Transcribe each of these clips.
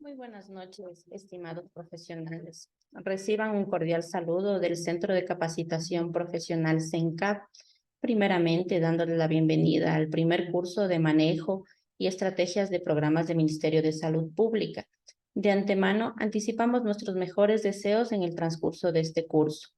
Muy buenas noches, estimados profesionales. Reciban un cordial saludo del Centro de Capacitación Profesional CENCAP, primeramente dándole la bienvenida al primer curso de manejo y estrategias de programas del Ministerio de Salud Pública. De antemano, anticipamos nuestros mejores deseos en el transcurso de este curso.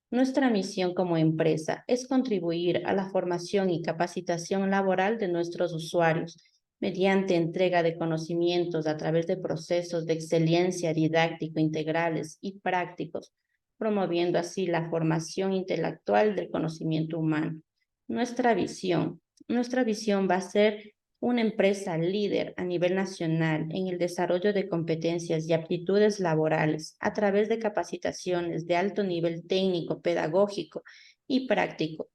Nuestra misión como empresa es contribuir a la formación y capacitación laboral de nuestros usuarios mediante entrega de conocimientos a través de procesos de excelencia didáctico integrales y prácticos, promoviendo así la formación intelectual del conocimiento humano. Nuestra visión va a ser una empresa líder a nivel nacional en el desarrollo de competencias y aptitudes laborales a través de capacitaciones de alto nivel técnico, pedagógico y práctico,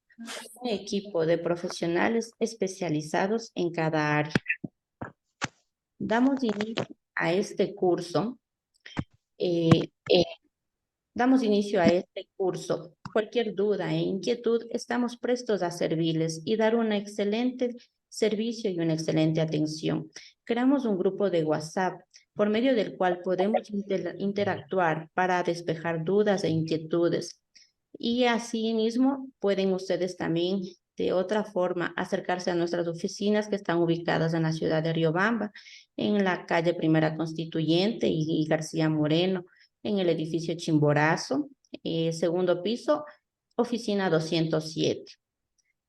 un equipo de profesionales especializados en cada área. Damos inicio a este curso. eh, Damos inicio a este curso. Cualquier duda e inquietud, estamos prestos a servirles y dar un excelente servicio y una excelente atención. Creamos un grupo de WhatsApp por medio del cual podemos interactuar para despejar dudas e inquietudes. Y así mismo pueden ustedes también de otra forma acercarse a nuestras oficinas que están ubicadas en la ciudad de Riobamba, en la calle Primera Constituyente y García Moreno, en el edificio Chimborazo, segundo piso, oficina 207.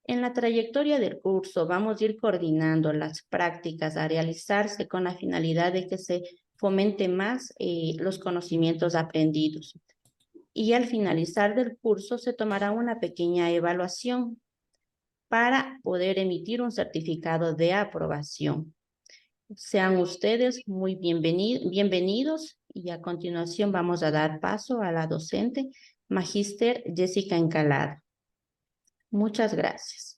En la trayectoria del curso vamos a ir coordinando las prácticas a realizarse con la finalidad de que se fomente más los conocimientos aprendidos. Y al finalizar del curso se tomará una pequeña evaluación para poder emitir un certificado de aprobación. Sean ustedes muy bienvenidos y a continuación vamos a dar paso a la docente Magíster Jessica Encalada. Muchas gracias.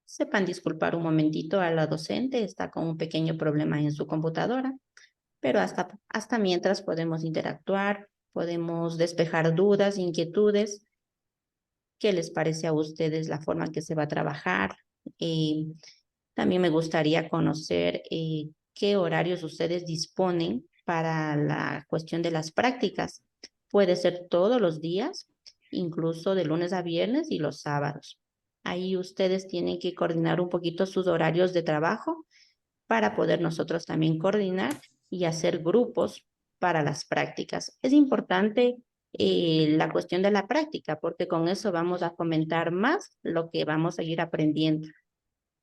Sepan disculpar un momentito a la docente, está con un pequeño problema en su computadora, pero hasta mientras podemos interactuar, podemos despejar dudas, inquietudes. ¿Qué les parece a ustedes la forma en que se va a trabajar? Eh, También me gustaría conocer qué horarios ustedes disponen para la cuestión de las prácticas. Puede ser todos los días, incluso de lunes a viernes y los sábados. Ahí ustedes tienen que coordinar un poquito sus horarios de trabajo para poder nosotros también coordinar y hacer grupos para las prácticas. Es importante la cuestión de la práctica, porque con eso vamos a fomentar más lo que vamos a ir aprendiendo.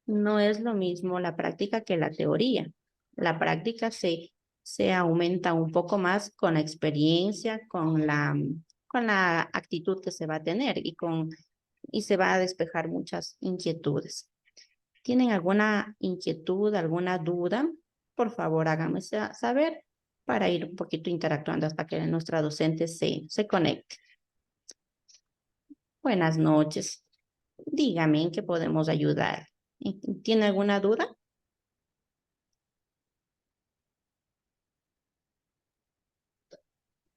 No es lo mismo la práctica que la teoría. La práctica se aumenta un poco más con la experiencia, con la actitud que se va a tener y se va a despejar muchas inquietudes. ¿Tienen alguna inquietud, alguna duda? Por favor, háganme saber para ir un poquito interactuando hasta que nuestra docente se conecte. Buenas noches. Dígame en qué podemos ayudar. ¿Tiene alguna duda?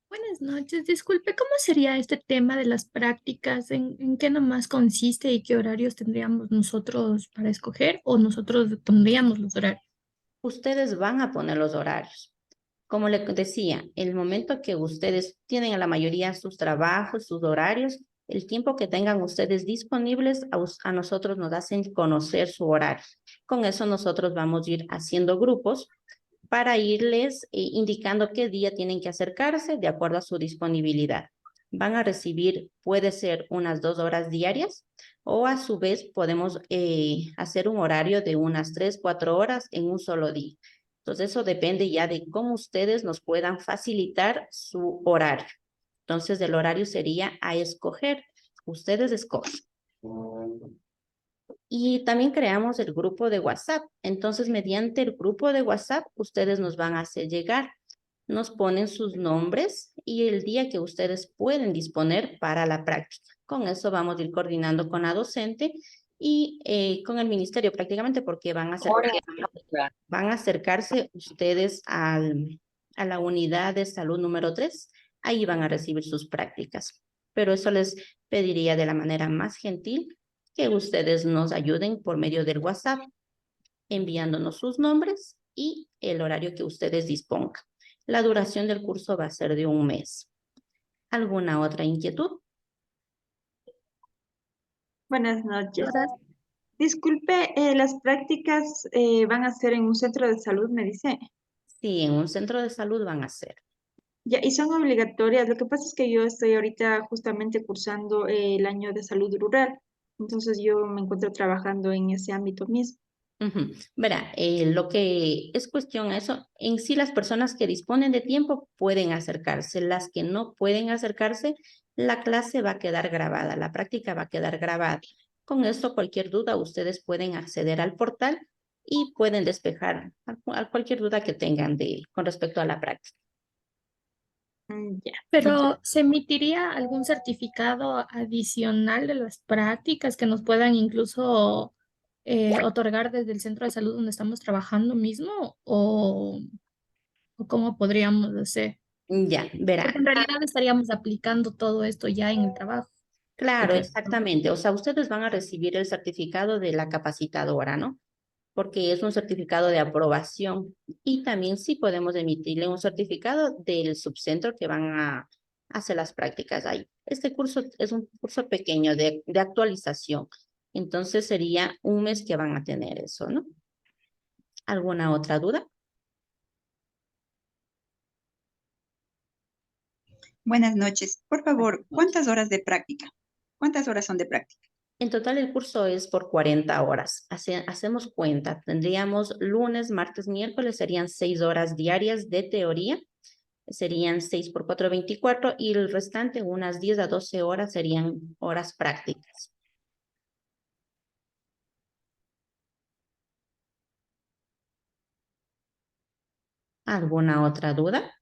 Buenas noches, disculpe, ¿cómo sería este tema de las prácticas? ¿En qué nomás consiste y qué horarios tendríamos nosotros para escoger o nosotros pondríamos los horarios? Ustedes van a poner los horarios. Como le decía, el momento que ustedes tienen a la mayoría sus trabajos, sus horarios, El tiempo que tengan ustedes disponibles a nosotros nos hacen conocer su horario. Con eso nosotros vamos a ir haciendo grupos para irles indicando qué día tienen que acercarse de acuerdo a su disponibilidad. Van a recibir, puede ser unas 2 horas diarias o a su vez podemos hacer un horario de unas 3, 4 horas en un solo día. Entonces eso depende ya de cómo ustedes nos puedan facilitar su horario. Entonces el horario sería a escoger. Ustedes escogen. Y también creamos el grupo de WhatsApp. Entonces, mediante el grupo de WhatsApp, ustedes nos van a hacer llegar, nos ponen sus nombres y el día que ustedes pueden disponer para la práctica. Con eso vamos a ir coordinando con la docente y con el ministerio prácticamente porque van a acercarse ustedes a la unidad de salud número 3. Ahí van a recibir sus prácticas. Pero eso les pediría de la manera más gentil que ustedes nos ayuden por medio del WhatsApp, enviándonos sus nombres y el horario que ustedes dispongan. La duración del curso va a ser de un mes. ¿Alguna otra inquietud? Buenas noches. Horas. Disculpe, las prácticas van a ser en un centro de salud, me dice. Sí, en un centro de salud van a ser. Ya, y son obligatorias. Lo que pasa es que yo estoy ahorita justamente cursando el año de salud rural. Entonces yo me encuentro trabajando en ese ámbito mismo. Verá, lo que es cuestión a eso, en sí las personas que disponen de tiempo pueden acercarse, las que no pueden acercarse, la clase va a quedar grabada, la práctica va a quedar grabada. Con esto, cualquier duda, ustedes pueden acceder al portal y pueden despejar cualquier duda que tengan con respecto a la práctica. Ya. Pero ¿se emitiría algún certificado adicional de las prácticas que nos puedan incluso otorgar desde el centro de salud donde estamos trabajando mismo? ¿O cómo podríamos hacer? Ya, verá. Porque en realidad estaríamos aplicando todo esto ya en el trabajo. Claro, Porque exactamente. O sea, ustedes van a recibir el certificado de la capacitadora, ¿no? Porque es un certificado de aprobación y también sí podemos emitirle un certificado del subcentro que van a hacer las prácticas ahí. Este curso es un curso pequeño de actualización, entonces sería un mes que van a tener eso, ¿no? ¿Alguna otra duda? Buenas noches. Por favor, ¿cuántas horas de práctica? ¿Cuántas horas son de práctica? En total el curso es por 40 horas. Hacemos cuenta, tendríamos lunes, martes, miércoles, serían 6 horas diarias de teoría, serían 6 por 4, 24, y el restante, unas 10 a 12 horas, serían horas prácticas. ¿Alguna otra duda?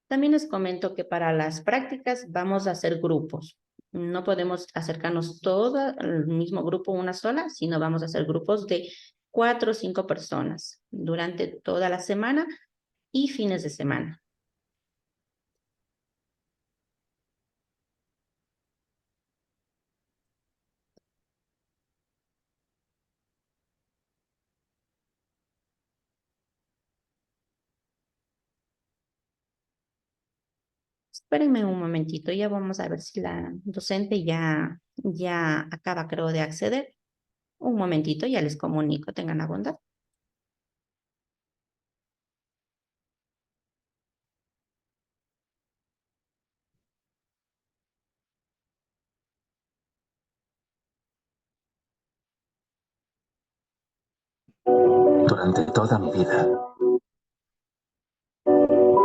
También les comento que para las prácticas vamos a hacer grupos. No podemos acercarnos todos al mismo grupo una sola, sino vamos a hacer grupos de 4 o 5 personas durante toda la semana y fines de semana. Espérenme un momentito, ya vamos a ver si la docente ya acaba, creo, de acceder. Un momentito, ya les comunico, tengan la bondad. Durante toda mi vida,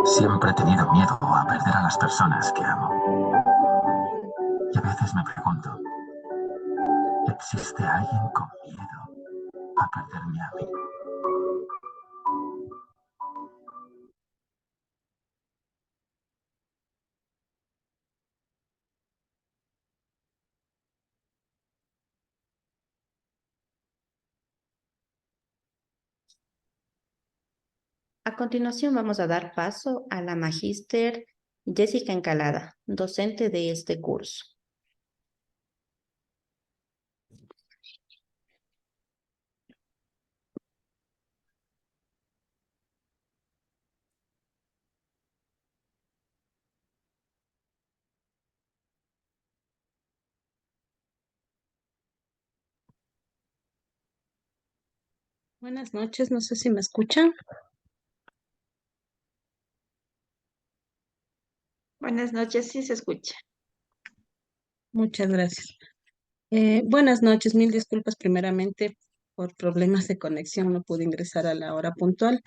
siempre he tenido miedo a perder a las personas que amo. Y a veces me pregunto, ¿existe alguien con miedo a perderme a mí? A continuación vamos a dar paso a la magíster Jessica Encalada, docente de este curso. Buenas noches, no sé si me escuchan. Buenas noches, sí se escucha. Muchas gracias. Buenas noches, mil disculpas primeramente por problemas de conexión, no pude ingresar a la hora puntual.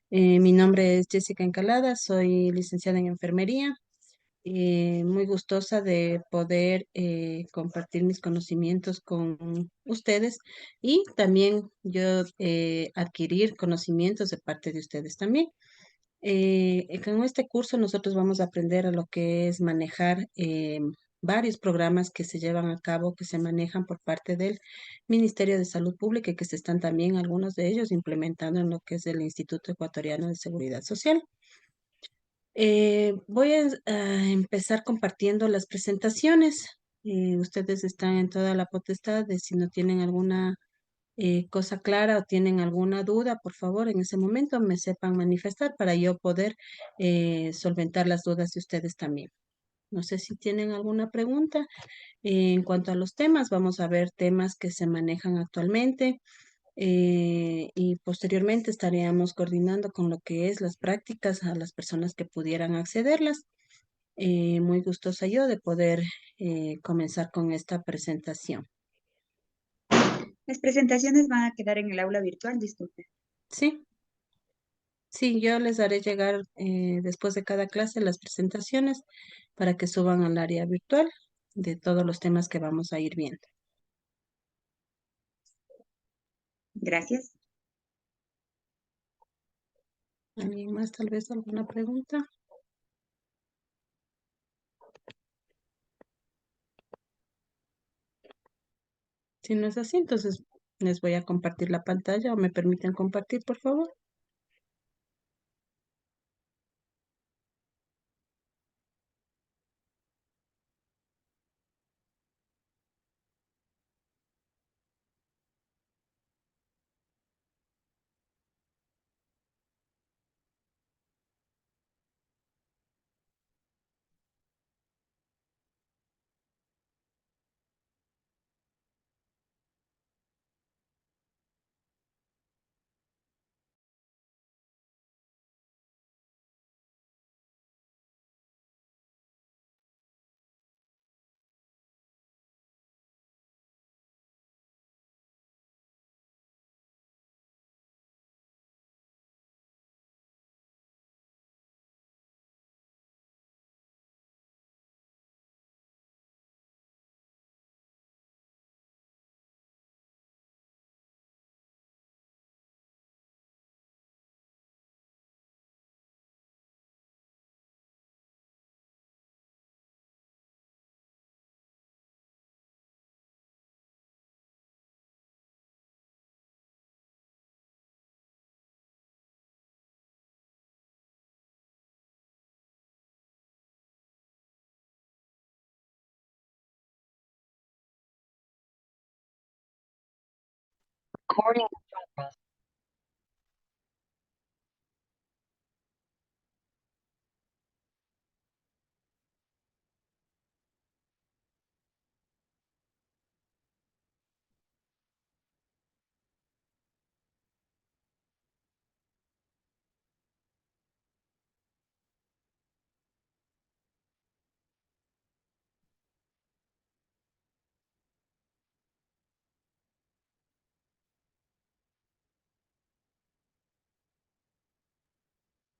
Mi nombre es Jessica Encalada, soy licenciada en enfermería. Muy gustosa de poder compartir mis conocimientos con ustedes y también yo adquirir conocimientos de parte de ustedes también. Con este curso nosotros vamos a aprender a lo que es manejar varios programas que se llevan a cabo, que se manejan por parte del Ministerio de Salud Pública y que se están también algunos de ellos implementando en lo que es el Instituto Ecuatoriano de Seguridad Social. Voy a empezar compartiendo las presentaciones. Ustedes están en toda la potestad de si no tienen alguna cosa clara o tienen alguna duda, por favor, en ese momento me sepan manifestar para yo poder solventar las dudas de ustedes también. No sé si tienen alguna pregunta. En cuanto a los temas, vamos a ver temas que se manejan actualmente y posteriormente estaríamos coordinando con lo que es las prácticas a las personas que pudieran accederlas. Muy gustosa yo de poder comenzar con esta presentación. Las presentaciones van a quedar en el aula virtual, disculpe. Sí. Sí, yo les haré llegar después de cada clase las presentaciones para que suban al área virtual de todos los temas que vamos a ir viendo. Gracias. ¿Alguien más tal vez alguna pregunta? Si no es así, entonces les voy a compartir la pantalla o me permiten compartir, por favor.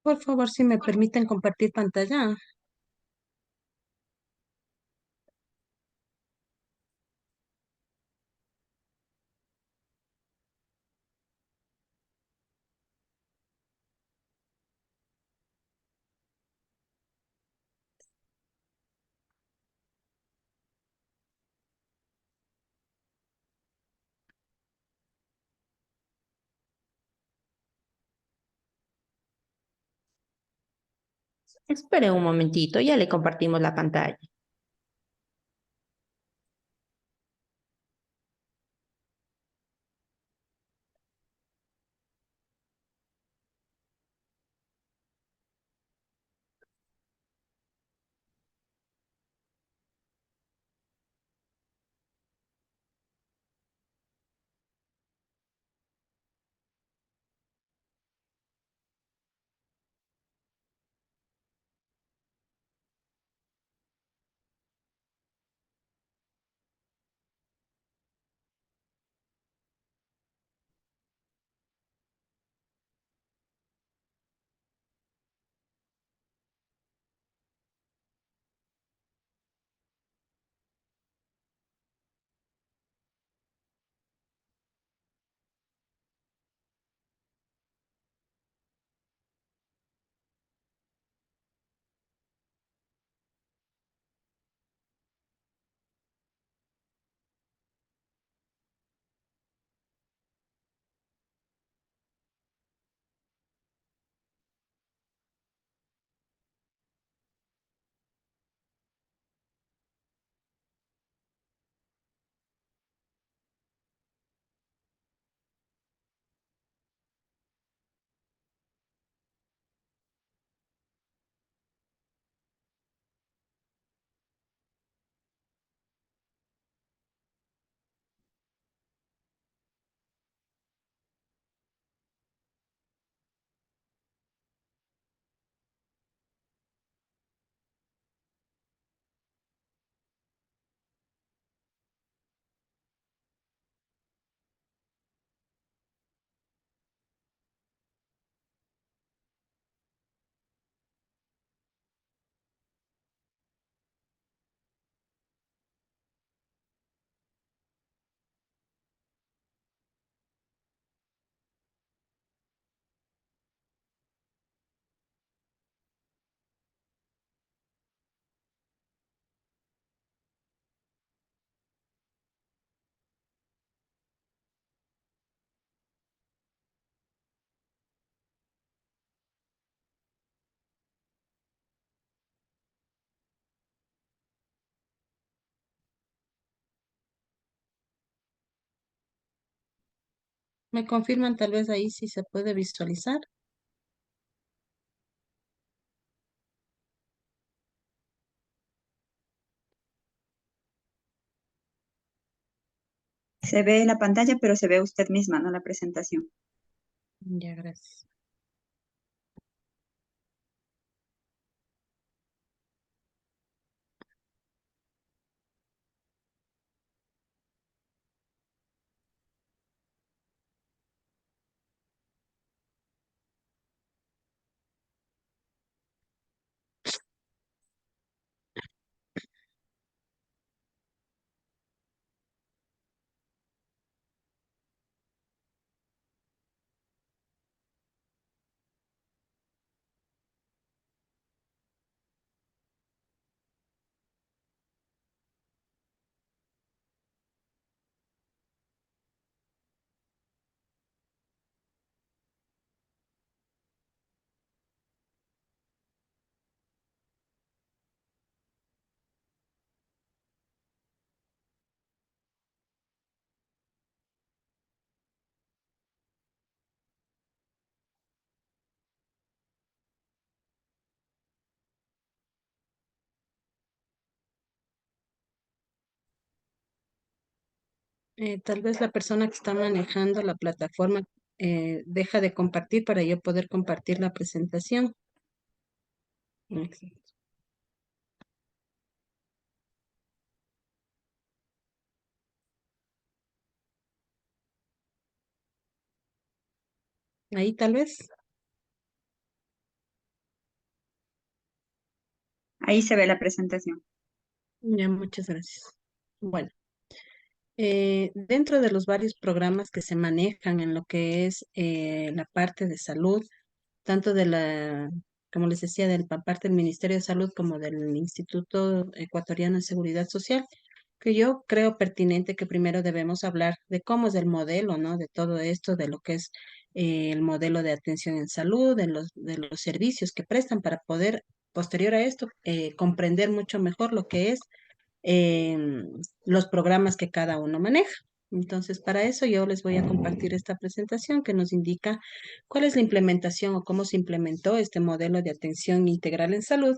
Por favor, si me permiten compartir pantalla. Espere un momentito, ya le compartimos la pantalla. ¿Me confirman tal vez ahí si se puede visualizar? Se ve la pantalla, pero se ve usted misma, no la presentación. Ya, gracias. Tal vez la persona que está manejando la plataforma deja de compartir para yo poder compartir la presentación. Exacto. Ahí tal vez. Ahí se ve la presentación. Ya, muchas gracias. Bueno, dentro de los varios programas que se manejan en lo que es la parte de salud, tanto de la, como les decía, de la parte del Ministerio de Salud como del Instituto Ecuatoriano de Seguridad Social, que yo creo pertinente que primero debemos hablar de cómo es el modelo, ¿no? De todo esto, de lo que es el modelo de atención en salud, de los servicios que prestan para poder, posterior a esto, comprender mucho mejor lo que es los programas que cada uno maneja. Entonces, para eso yo les voy a compartir esta presentación que nos indica cuál es la implementación o cómo se implementó este modelo de atención integral en salud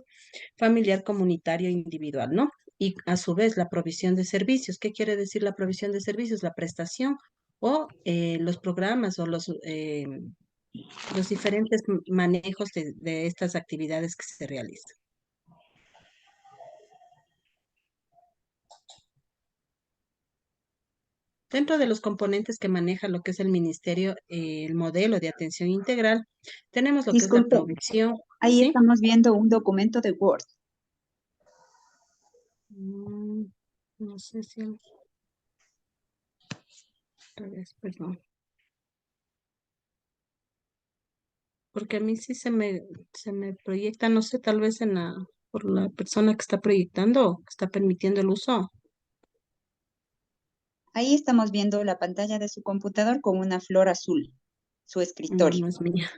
familiar, comunitario e individual, ¿no? Y a su vez la provisión de servicios. ¿Qué quiere decir la provisión de servicios? La prestación o los programas o los diferentes manejos de estas actividades que se realizan. Dentro de los componentes que maneja lo que es el ministerio, el modelo de atención integral, tenemos lo que es la Disculpe, provisión, ahí ¿sí? estamos viendo un documento de Word. Mm, no sé si... Tal vez, perdón. Porque a mí sí se me proyecta, no sé, tal vez por la persona que está proyectando, que está permitiendo el uso. Ahí estamos viendo la pantalla de su computador con una flor azul, su No, escritorio no es mía,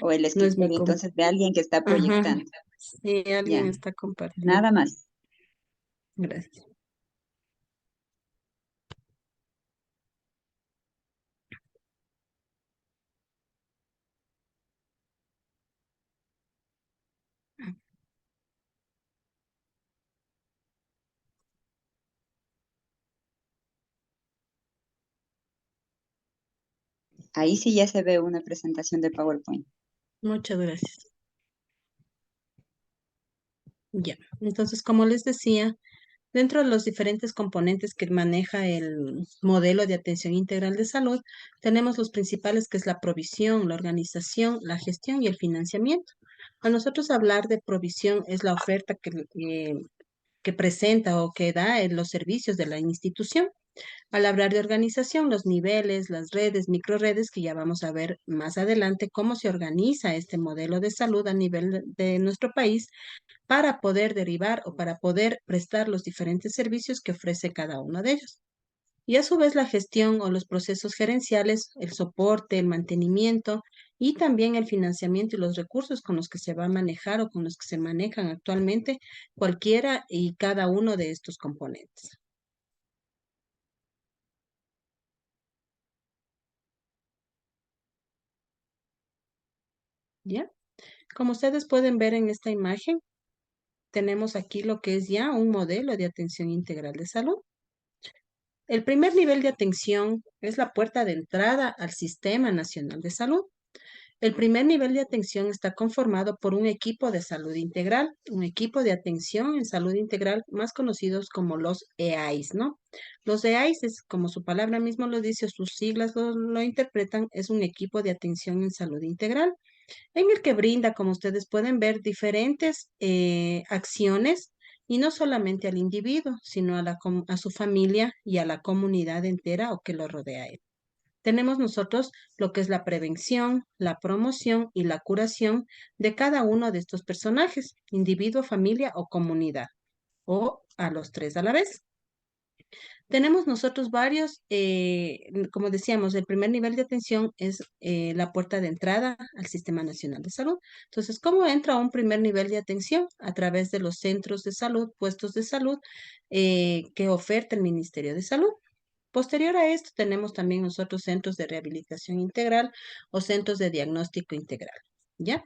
o el no es mi escritorio entonces de alguien que está Ajá, proyectando. sí, alguien Ya, está compartiendo. nada más. Gracias. Ahí sí ya se ve una presentación de PowerPoint. Muchas gracias. Ya, entonces, como les decía, dentro de los diferentes componentes que maneja el modelo de atención integral de salud, tenemos los principales que es la provisión, la organización, la gestión y el financiamiento. A nosotros hablar de provisión es la oferta que presenta o que da en los servicios de la institución. Al hablar de organización, los niveles, las redes, microredes, que ya vamos a ver más adelante cómo se organiza este modelo de salud a nivel de nuestro país para poder derivar o para poder prestar los diferentes servicios que ofrece cada uno de ellos. Y a su vez la gestión o los procesos gerenciales, el soporte, el mantenimiento y también el financiamiento y los recursos con los que se va a manejar o con los que se manejan actualmente cualquiera y cada uno de estos componentes. ¿ya? Como ustedes pueden ver en esta imagen, tenemos aquí lo que es ya un modelo de atención integral de salud. El primer nivel de atención es la puerta de entrada al Sistema Nacional de Salud. El primer nivel de atención está conformado por un equipo de salud integral, un equipo de atención en salud integral, más conocidos como los EAIs, ¿no? Los EAIs, es, como su palabra mismo lo dice, o sus siglas lo interpretan, es un equipo de atención en salud integral, en el que brinda, como ustedes pueden ver, diferentes acciones, y no solamente al individuo, sino a su familia y a la comunidad entera o que lo rodea a él. Tenemos nosotros lo que es la prevención, la promoción y la curación de cada uno de estos personajes, individuo, familia o comunidad, o a los tres a la vez. Tenemos nosotros varios, como decíamos, el primer nivel de atención es la puerta de entrada al Sistema Nacional de Salud. Entonces, ¿cómo entra a un primer nivel de atención? A través de los centros de salud, puestos de salud que oferta el Ministerio de Salud. Posterior a esto, tenemos también nosotros centros de rehabilitación integral o centros de diagnóstico integral, ¿ya?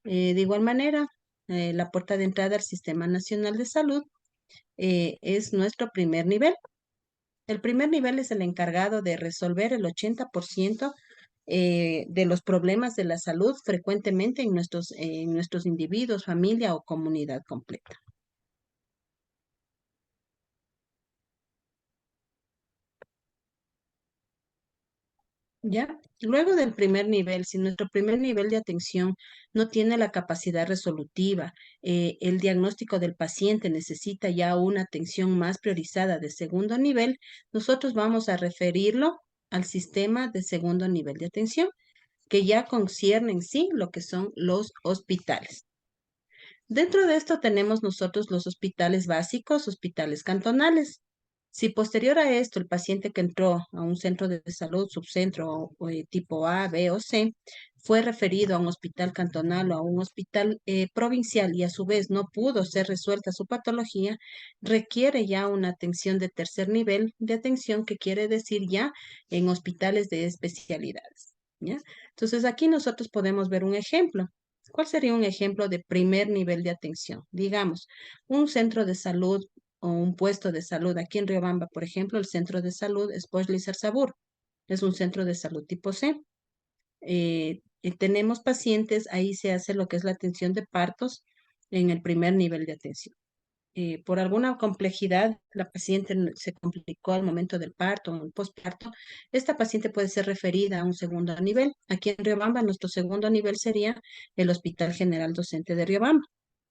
De igual manera, la puerta de entrada al Sistema Nacional de Salud es nuestro primer nivel. El primer nivel es el encargado de resolver el 80% de los problemas de la salud frecuentemente en nuestros individuos, familia o comunidad completa. ¿Ya? Luego del primer nivel, si nuestro primer nivel de atención no tiene la capacidad resolutiva, el diagnóstico del paciente necesita ya una atención más priorizada de segundo nivel, nosotros vamos a referirlo al sistema de segundo nivel de atención, que ya concierne en sí lo que son los hospitales. Dentro de esto tenemos nosotros los hospitales básicos, hospitales cantonales. Si posterior a esto el paciente que entró a un centro de salud, subcentro tipo A, B o C, fue referido a un hospital cantonal o a un hospital provincial y a su vez no pudo ser resuelta su patología, requiere ya una atención de tercer nivel de atención, que quiere decir ya en hospitales de especialidades, ¿ya? Entonces aquí nosotros podemos ver un ejemplo. ¿Cuál sería un ejemplo de primer nivel de atención? Digamos, un centro de salud o un puesto de salud. Aquí en Riobamba, por ejemplo, el centro de salud es Pochli Sarsabur. Es un centro de salud tipo C. Y tenemos pacientes, ahí se hace lo que es la atención de partos en el primer nivel de atención. Por alguna complejidad, la paciente se complicó al momento del parto o el postparto, esta paciente puede ser referida a un segundo nivel. Aquí en Riobamba, nuestro segundo nivel sería el Hospital General Docente de Riobamba.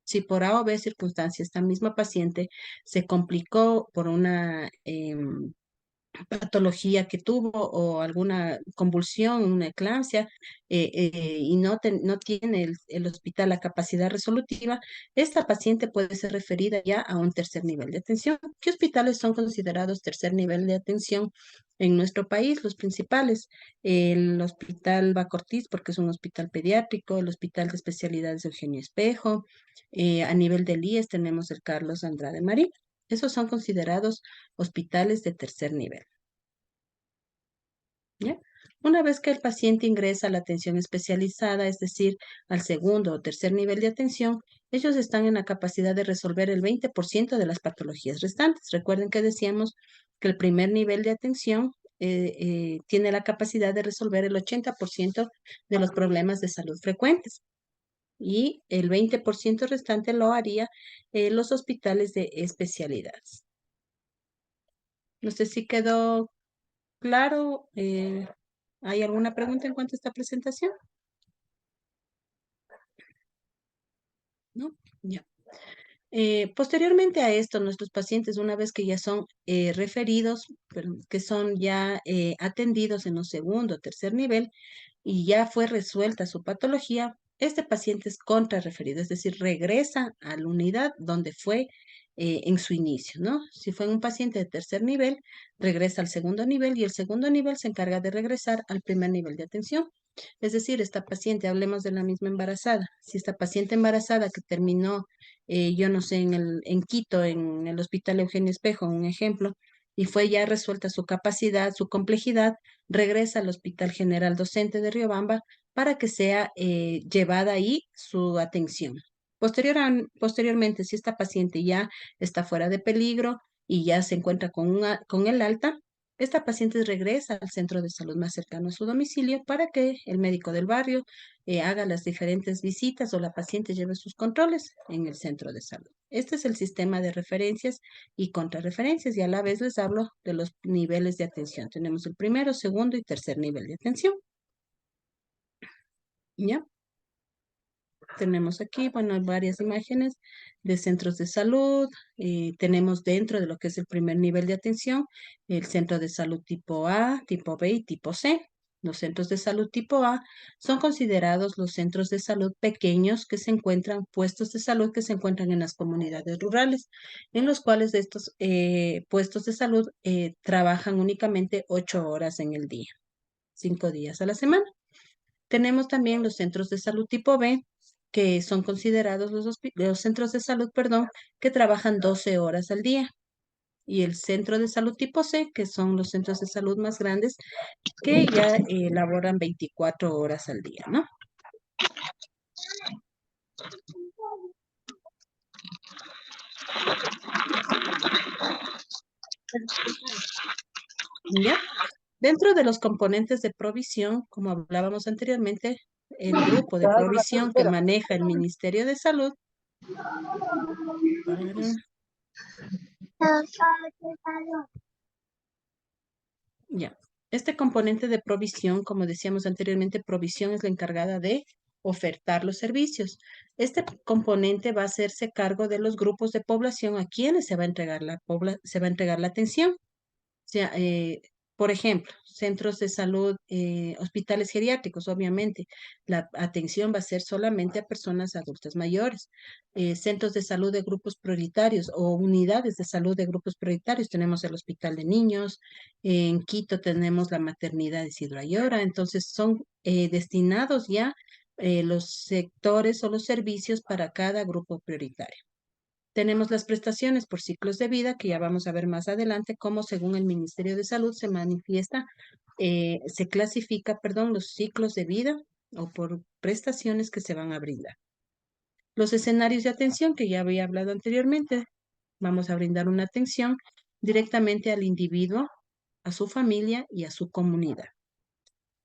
Si por A o B circunstancia esta misma paciente se complicó por una patología que tuvo o alguna convulsión, una eclampsia, y no tiene el hospital la capacidad resolutiva, esta paciente puede ser referida ya a un tercer nivel de atención. ¿Qué hospitales son considerados tercer nivel de atención en nuestro país? Los principales: el Hospital Baco Ortiz, porque es un hospital pediátrico; el Hospital de Especialidades de Eugenio Espejo; a nivel del IES tenemos el Carlos Andrade Marín. Esos son considerados hospitales de tercer nivel, ¿ya? Una vez que el paciente ingresa a la atención especializada, es decir, al segundo o tercer nivel de atención, ellos están en la capacidad de resolver el 20% de las patologías restantes. Recuerden que decíamos que el primer nivel de atención tiene la capacidad de resolver el 80% de los problemas de salud frecuentes, y el 20% restante lo haría los hospitales de especialidades. No sé si quedó claro. ¿Hay alguna pregunta en cuanto a esta presentación? ¿No? Ya. Posteriormente a esto, nuestros pacientes, una vez que ya son referidos, que son ya atendidos en los segundo o tercer nivel y ya fue resuelta su patología, este paciente es contrarreferido, es decir, regresa a la unidad donde fue en su inicio, ¿no? Si fue un paciente de tercer nivel, regresa al segundo nivel, y el segundo nivel se encarga de regresar al primer nivel de atención. Es decir, esta paciente, hablemos de la misma embarazada. Si esta paciente embarazada que terminó, yo no sé, en Quito, en el Hospital Eugenio Espejo, un ejemplo, y fue ya resuelta su capacidad, su complejidad, regresa al Hospital General Docente de Riobamba para que sea llevada ahí su atención. Posteriormente, si esta paciente ya está fuera de peligro y ya se encuentra con el alta, esta paciente regresa al centro de salud más cercano a su domicilio para que el médico del barrio haga las diferentes visitas o la paciente lleve sus controles en el centro de salud. Este es el sistema de referencias y contrarreferencias y a la vez les hablo de los niveles de atención. Tenemos el primero, segundo y tercer nivel de atención. ¿Ya? Tenemos aquí, bueno, varias imágenes de centros de salud. Tenemos dentro de lo que es el primer nivel de atención, el centro de salud tipo A, tipo B y tipo C. Los centros de salud tipo A son considerados los centros de salud pequeños que se encuentran, puestos de salud que se encuentran en las comunidades rurales, en los cuales estos puestos de salud trabajan únicamente 8 horas en el día, 5 días a la semana. Tenemos también los centros de salud tipo B, que son considerados los centros de salud, perdón, que trabajan 12 horas al día. Y el centro de salud tipo C, que son los centros de salud más grandes, que ya laboran 24 horas al día, ¿no? ¿Ya? Dentro de los componentes de provisión, como hablábamos anteriormente, el grupo de provisión que maneja el Ministerio de Salud Ya. Este componente de provisión, como decíamos anteriormente, provisión es la encargada de ofertar los servicios. Componente va a hacerse cargo de los grupos de población a quienes se va a entregar se va a entregar la atención. O sea, por ejemplo, centros de salud, hospitales geriátricos, obviamente, la atención va a ser solamente a personas adultas mayores. Centros de salud de grupos prioritarios o unidades de salud de grupos prioritarios. Tenemos el Hospital de Niños, en Quito tenemos la maternidad de Isidro Ayora, entonces son destinados ya los sectores o los servicios para cada grupo prioritario. Tenemos las prestaciones por ciclos de vida, que ya vamos a ver más adelante, cómo según el Ministerio de Salud se clasifica, perdón, los ciclos de vida o por prestaciones que se van a brindar. Los escenarios de atención, que ya había hablado anteriormente, vamos a brindar una atención directamente al individuo, a su familia y a su comunidad.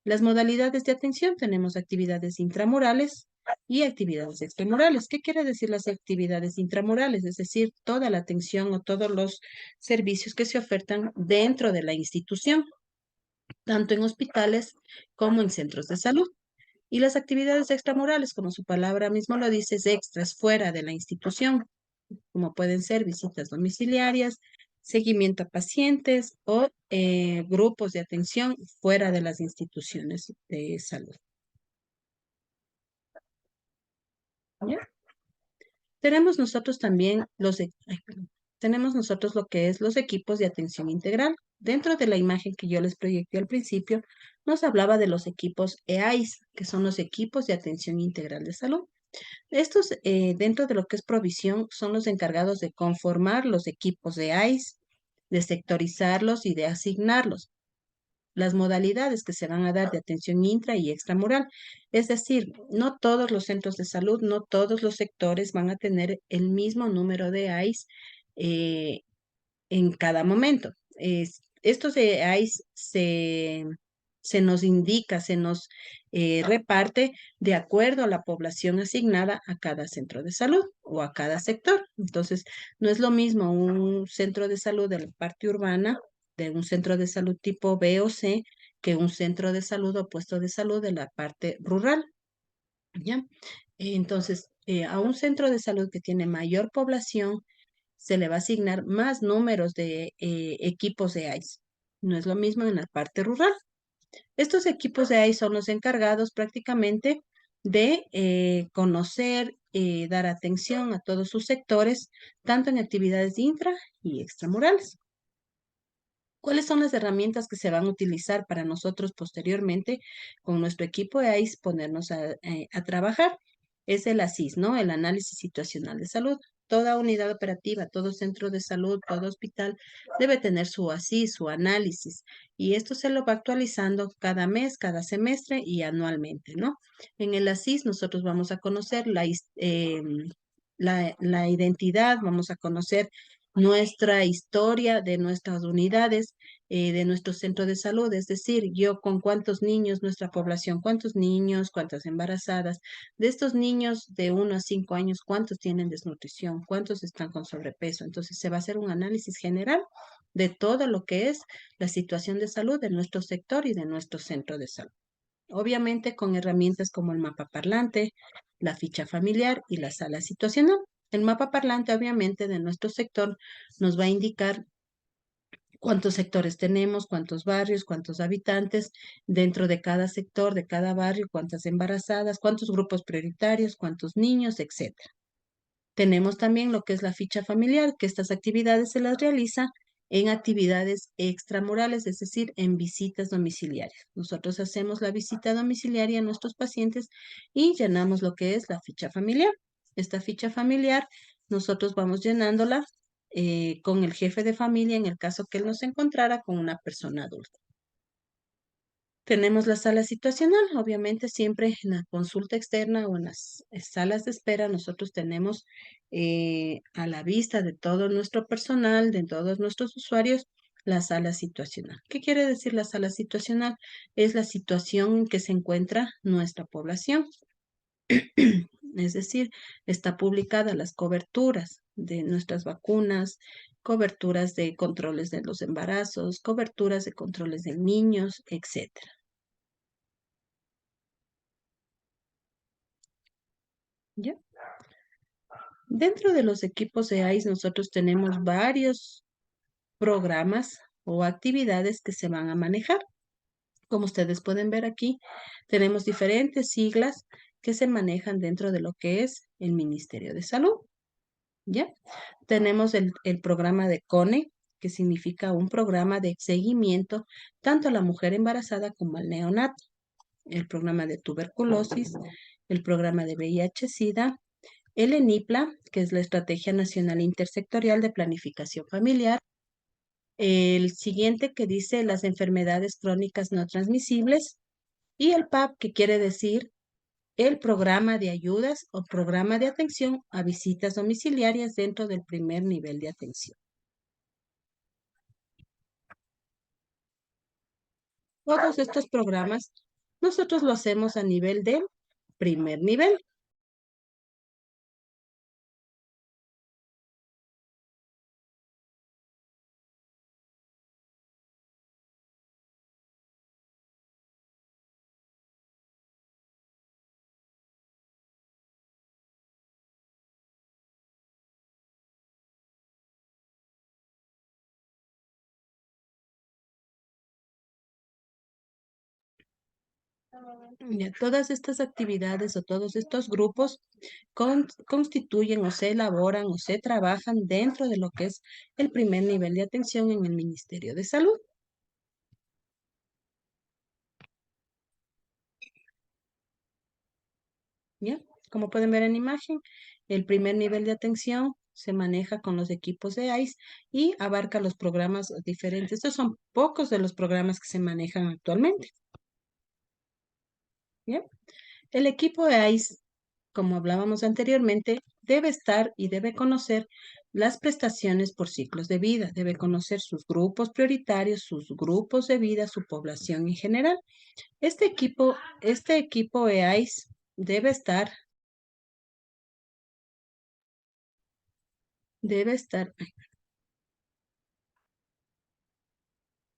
Las modalidades de atención, tenemos actividades intramurales y actividades extramurales. ¿Qué quiere decir las actividades intramurales? Es decir, toda la atención o todos los servicios que se ofertan dentro de la institución, tanto en hospitales como en centros de salud. Y las actividades extramurales, como su palabra mismo lo dice, es extras fuera de la institución, como pueden ser visitas domiciliarias, seguimiento a pacientes o grupos de atención fuera de las instituciones de salud. ¿Ya? Tenemos nosotros también tenemos nosotros lo que es los equipos de atención integral. Dentro de la imagen que yo les proyecté al principio, nos hablaba de los equipos EAIS, que son los equipos de atención integral de salud. Estos, dentro de lo que es provisión, son los encargados de conformar los equipos de AIS, de sectorizarlos y de asignarlos. Las modalidades que se van a dar de atención intra y extramural. Es decir, no todos los centros de salud, no todos los sectores van a tener el mismo número de AIS en cada momento. Estos de AIS se nos indica, se nos reparte de acuerdo a la población asignada a cada centro de salud o a cada sector. Entonces, no es lo mismo un centro de salud de la parte urbana, de un centro de salud tipo B o C, que un centro de salud o puesto de salud de la parte rural. ¿Ya? Entonces, a un centro de salud que tiene mayor población, se le va a asignar más números de equipos de AIS. No es lo mismo en la parte rural. Estos equipos de AIS son los encargados prácticamente de conocer, dar atención a todos sus sectores, tanto en actividades intra y extramurales. ¿Cuáles son las herramientas que se van a utilizar para nosotros posteriormente con nuestro equipo de AIS ponernos a trabajar? Es el ASIS, ¿no? El análisis situacional de salud. toda unidad operativa, todo centro de salud, todo hospital debe tener su ASIS, su análisis, y esto se lo va actualizando cada mes, cada semestre y anualmente, ¿no? En el ASIS nosotros vamos a conocer la identidad, vamos a conocer nuestra historia de nuestras unidades, de nuestro centro de salud, es decir, yo con cuántos niños, nuestra población, cuántos niños, cuántas embarazadas, de estos niños de 1 a 5 años, cuántos tienen desnutrición, cuántos están con sobrepeso. Entonces se va a hacer un análisis general de todo lo que es la situación de salud de nuestro sector y de nuestro centro de salud. Obviamente con herramientas como el mapa parlante, la ficha familiar y la sala situacional. El mapa parlante, obviamente, de nuestro sector nos va a indicar cuántos sectores tenemos, cuántos barrios, cuántos habitantes dentro de cada sector, de cada barrio, cuántas embarazadas, cuántos grupos prioritarios, cuántos niños, etcétera. Tenemos también lo que es la ficha familiar, que estas actividades se las realiza en actividades extramurales, es decir, en visitas domiciliarias. Nosotros hacemos la visita domiciliaria a nuestros pacientes y llenamos lo que es la ficha familiar. Esta ficha familiar, nosotros vamos llenándola con el jefe de familia en el caso que él nos encontrara con una persona adulta. Tenemos la sala situacional, obviamente siempre en la consulta externa o en las salas de espera nosotros tenemos a la vista de todo nuestro personal, de todos nuestros usuarios, la sala situacional. ¿Qué quiere decir la sala situacional? Es la situación en que se encuentra nuestra población. Es decir, está publicada las coberturas de nuestras vacunas, coberturas de controles de los embarazos, coberturas de controles de niños, etcétera. ¿Ya? Dentro de los equipos de AIS nosotros tenemos varios programas o actividades que se van a manejar. Como ustedes pueden ver aquí, tenemos diferentes siglas que se manejan dentro de lo que es el Ministerio de Salud. ¿Ya? Tenemos el programa de CONE, que significa un programa de seguimiento tanto a la mujer embarazada como al neonato. El programa de tuberculosis, el programa de VIH-Sida, el ENIPLA, que es la Estrategia Nacional Intersectorial de Planificación Familiar. El siguiente que dice las enfermedades crónicas no transmisibles. Y el PAP, que quiere decir el programa de ayudas o programa de atención a visitas domiciliarias dentro del primer nivel de atención. Todos estos programas nosotros lo hacemos a nivel del primer nivel. Ya, todas estas actividades o todos estos grupos constituyen o se elaboran o se trabajan dentro de lo que es el primer nivel de atención en el Ministerio de Salud. ¿Ya? Como pueden ver en imagen, el primer nivel de atención se maneja con los equipos de AIS y abarca los programas diferentes. Estos son pocos de los programas que se manejan actualmente. ¿Ya? El equipo de AIS, como hablábamos anteriormente, debe estar y debe conocer las prestaciones por ciclos de vida, debe conocer sus grupos prioritarios, sus grupos de vida, su población en general. Este equipo EAIS debe estar,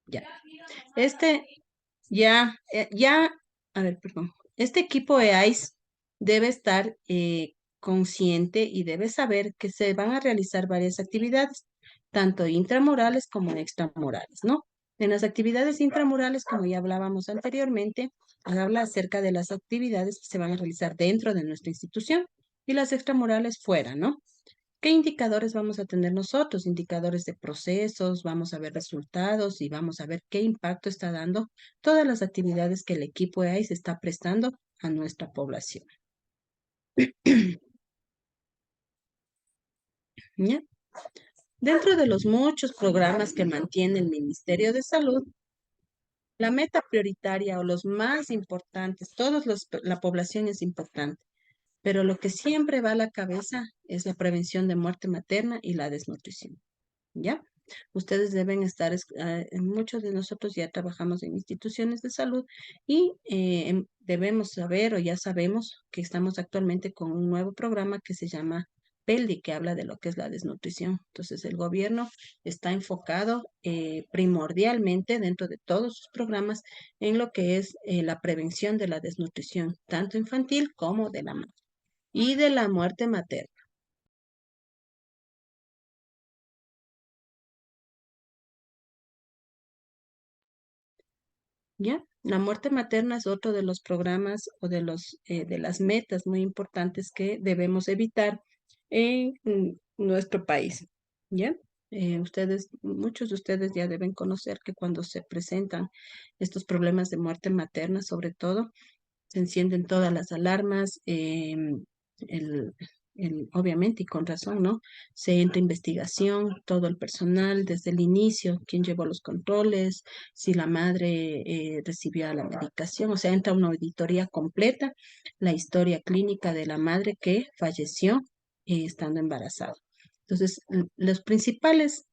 ya. Este equipo EAIS debe estar consciente y debe saber que se van a realizar varias actividades, tanto intramurales como extramurales, ¿no? En las actividades intramurales, como ya hablábamos anteriormente, habla acerca de las actividades que se van a realizar dentro de nuestra institución y las extramurales fuera, ¿no? ¿Qué indicadores vamos a tener nosotros? Indicadores de procesos, vamos a ver resultados y vamos a ver qué impacto está dando todas las actividades que el equipo EAIS está prestando a nuestra población. ¿ya? Dentro de los muchos programas que mantiene el Ministerio de Salud, la meta prioritaria o los más importantes, la población es importante, pero lo que siempre va a la cabeza es la prevención de muerte materna y la desnutrición, ¿ya? Ustedes deben estar, muchos de nosotros ya trabajamos en instituciones de salud y debemos saber o ya sabemos que estamos actualmente con un nuevo programa que se llama PELDI, que habla de lo que es la desnutrición. Entonces, el gobierno está enfocado primordialmente dentro de todos sus programas en lo que es la prevención de la desnutrición, tanto infantil como de la madre y de la muerte materna. ¿Ya? La muerte materna es otro de los programas o de las metas muy importantes que debemos evitar en nuestro país. ¿Ya? Muchos de ustedes ya deben conocer que cuando se presentan estos problemas de muerte materna, sobre todo, se encienden todas las alarmas, el, obviamente y con razón, ¿no? Se entra investigación, todo el personal desde el inicio, quién llevó los controles, si la madre recibió la medicación, o sea, entra una auditoría completa, la historia clínica de la madre que falleció estando embarazada. Entonces, los principales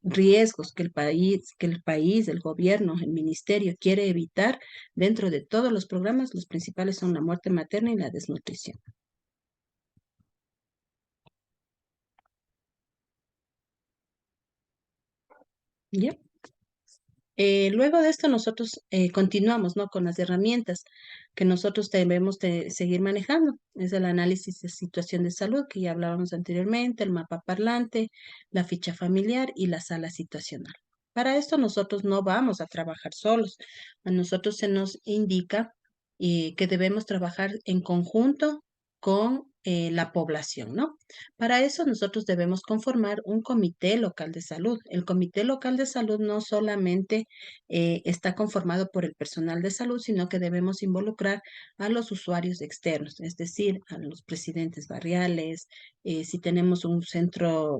riesgos que el país, el gobierno, el ministerio quiere evitar dentro de todos los programas, los principales son la muerte materna y la desnutrición. ¿Ya? Luego de esto nosotros continuamos, ¿no? Con las herramientas que nosotros debemos de seguir manejando. Es el análisis de situación de salud que ya hablábamos anteriormente, el mapa parlante, la ficha familiar y la sala situacional. Para esto nosotros no vamos a trabajar solos. A nosotros se nos indica que debemos trabajar en conjunto con la población, ¿no? Para eso nosotros debemos conformar un comité local de salud. El comité local de salud no solamente está conformado por el personal de salud, sino que debemos involucrar a los usuarios externos, es decir, a los presidentes barriales, si tenemos un centro,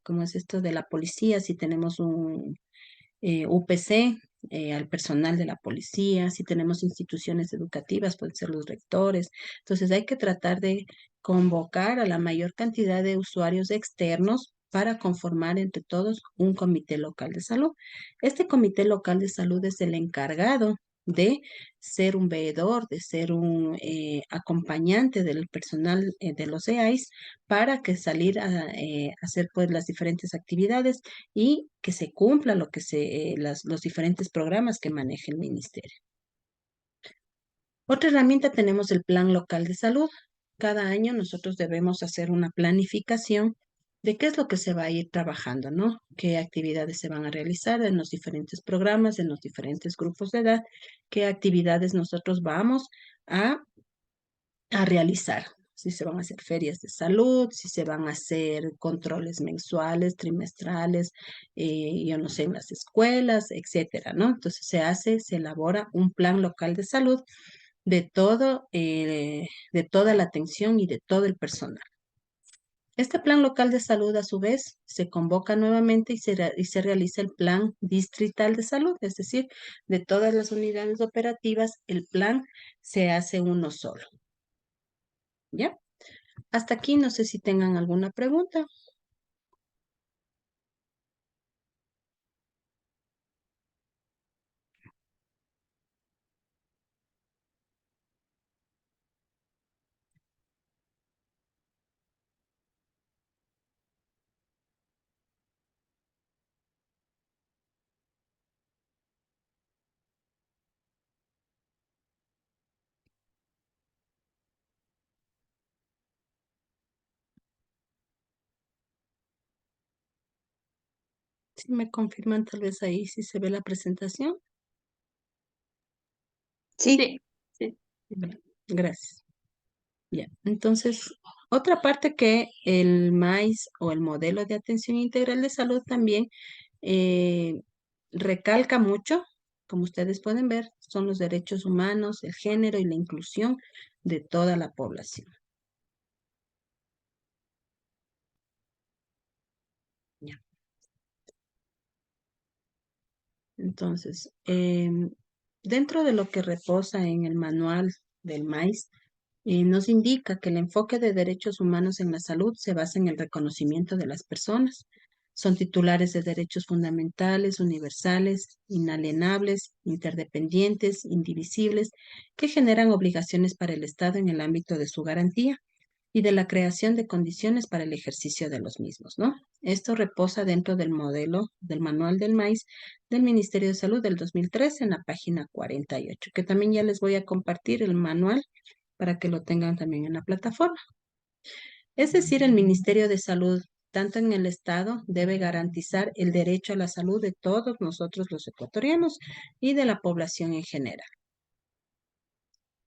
¿cómo es esto? De la policía, si tenemos un UPC, al personal de la policía, si tenemos instituciones educativas, pueden ser los rectores. Entonces hay que tratar de convocar a la mayor cantidad de usuarios externos para conformar entre todos un comité local de salud. Este comité local de salud es el encargado de ser un veedor, de ser un acompañante del personal de los EAIS para que salir a hacer pues las diferentes actividades y que se cumpla los diferentes programas que maneja el ministerio. Otra herramienta tenemos el Plan Local de Salud. Cada año nosotros debemos hacer una planificación de qué es lo que se va a ir trabajando, ¿no? Qué actividades se van a realizar en los diferentes programas, en los diferentes grupos de edad, qué actividades nosotros vamos a realizar. Si se van a hacer ferias de salud, si se van a hacer controles mensuales, trimestrales, yo no sé, en las escuelas, etcétera, ¿no? Entonces se elabora un plan local de salud de toda la atención y de todo el personal. Este plan local de salud, a su vez, se convoca nuevamente y se realiza el plan distrital de salud, es decir, de todas las unidades operativas, el plan se hace uno solo. ¿Ya? Hasta aquí no sé si tengan alguna pregunta. Si me confirman tal vez ahí si se ve la presentación. Sí, Sí. Gracias. Ya, entonces, otra parte que el MAIS o el modelo de atención integral de salud también eh, recalca mucho, como ustedes pueden ver, son los derechos humanos, el género y la inclusión de toda la población. Entonces, dentro de lo que reposa en el manual del MAIS, nos indica que el enfoque de derechos humanos en la salud se basa en el reconocimiento de las personas. Son titulares de derechos fundamentales, universales, inalienables, interdependientes, indivisibles, que generan obligaciones para el Estado en el ámbito de su garantía y de la creación de condiciones para el ejercicio de los mismos, ¿no? Esto reposa dentro del modelo del manual del maíz del Ministerio de Salud del 2013 en la página 48, que también ya les voy a compartir el manual para que lo tengan también en la plataforma. Es decir, el Ministerio de Salud, tanto en el Estado, debe garantizar el derecho a la salud de todos nosotros los ecuatorianos y de la población en general.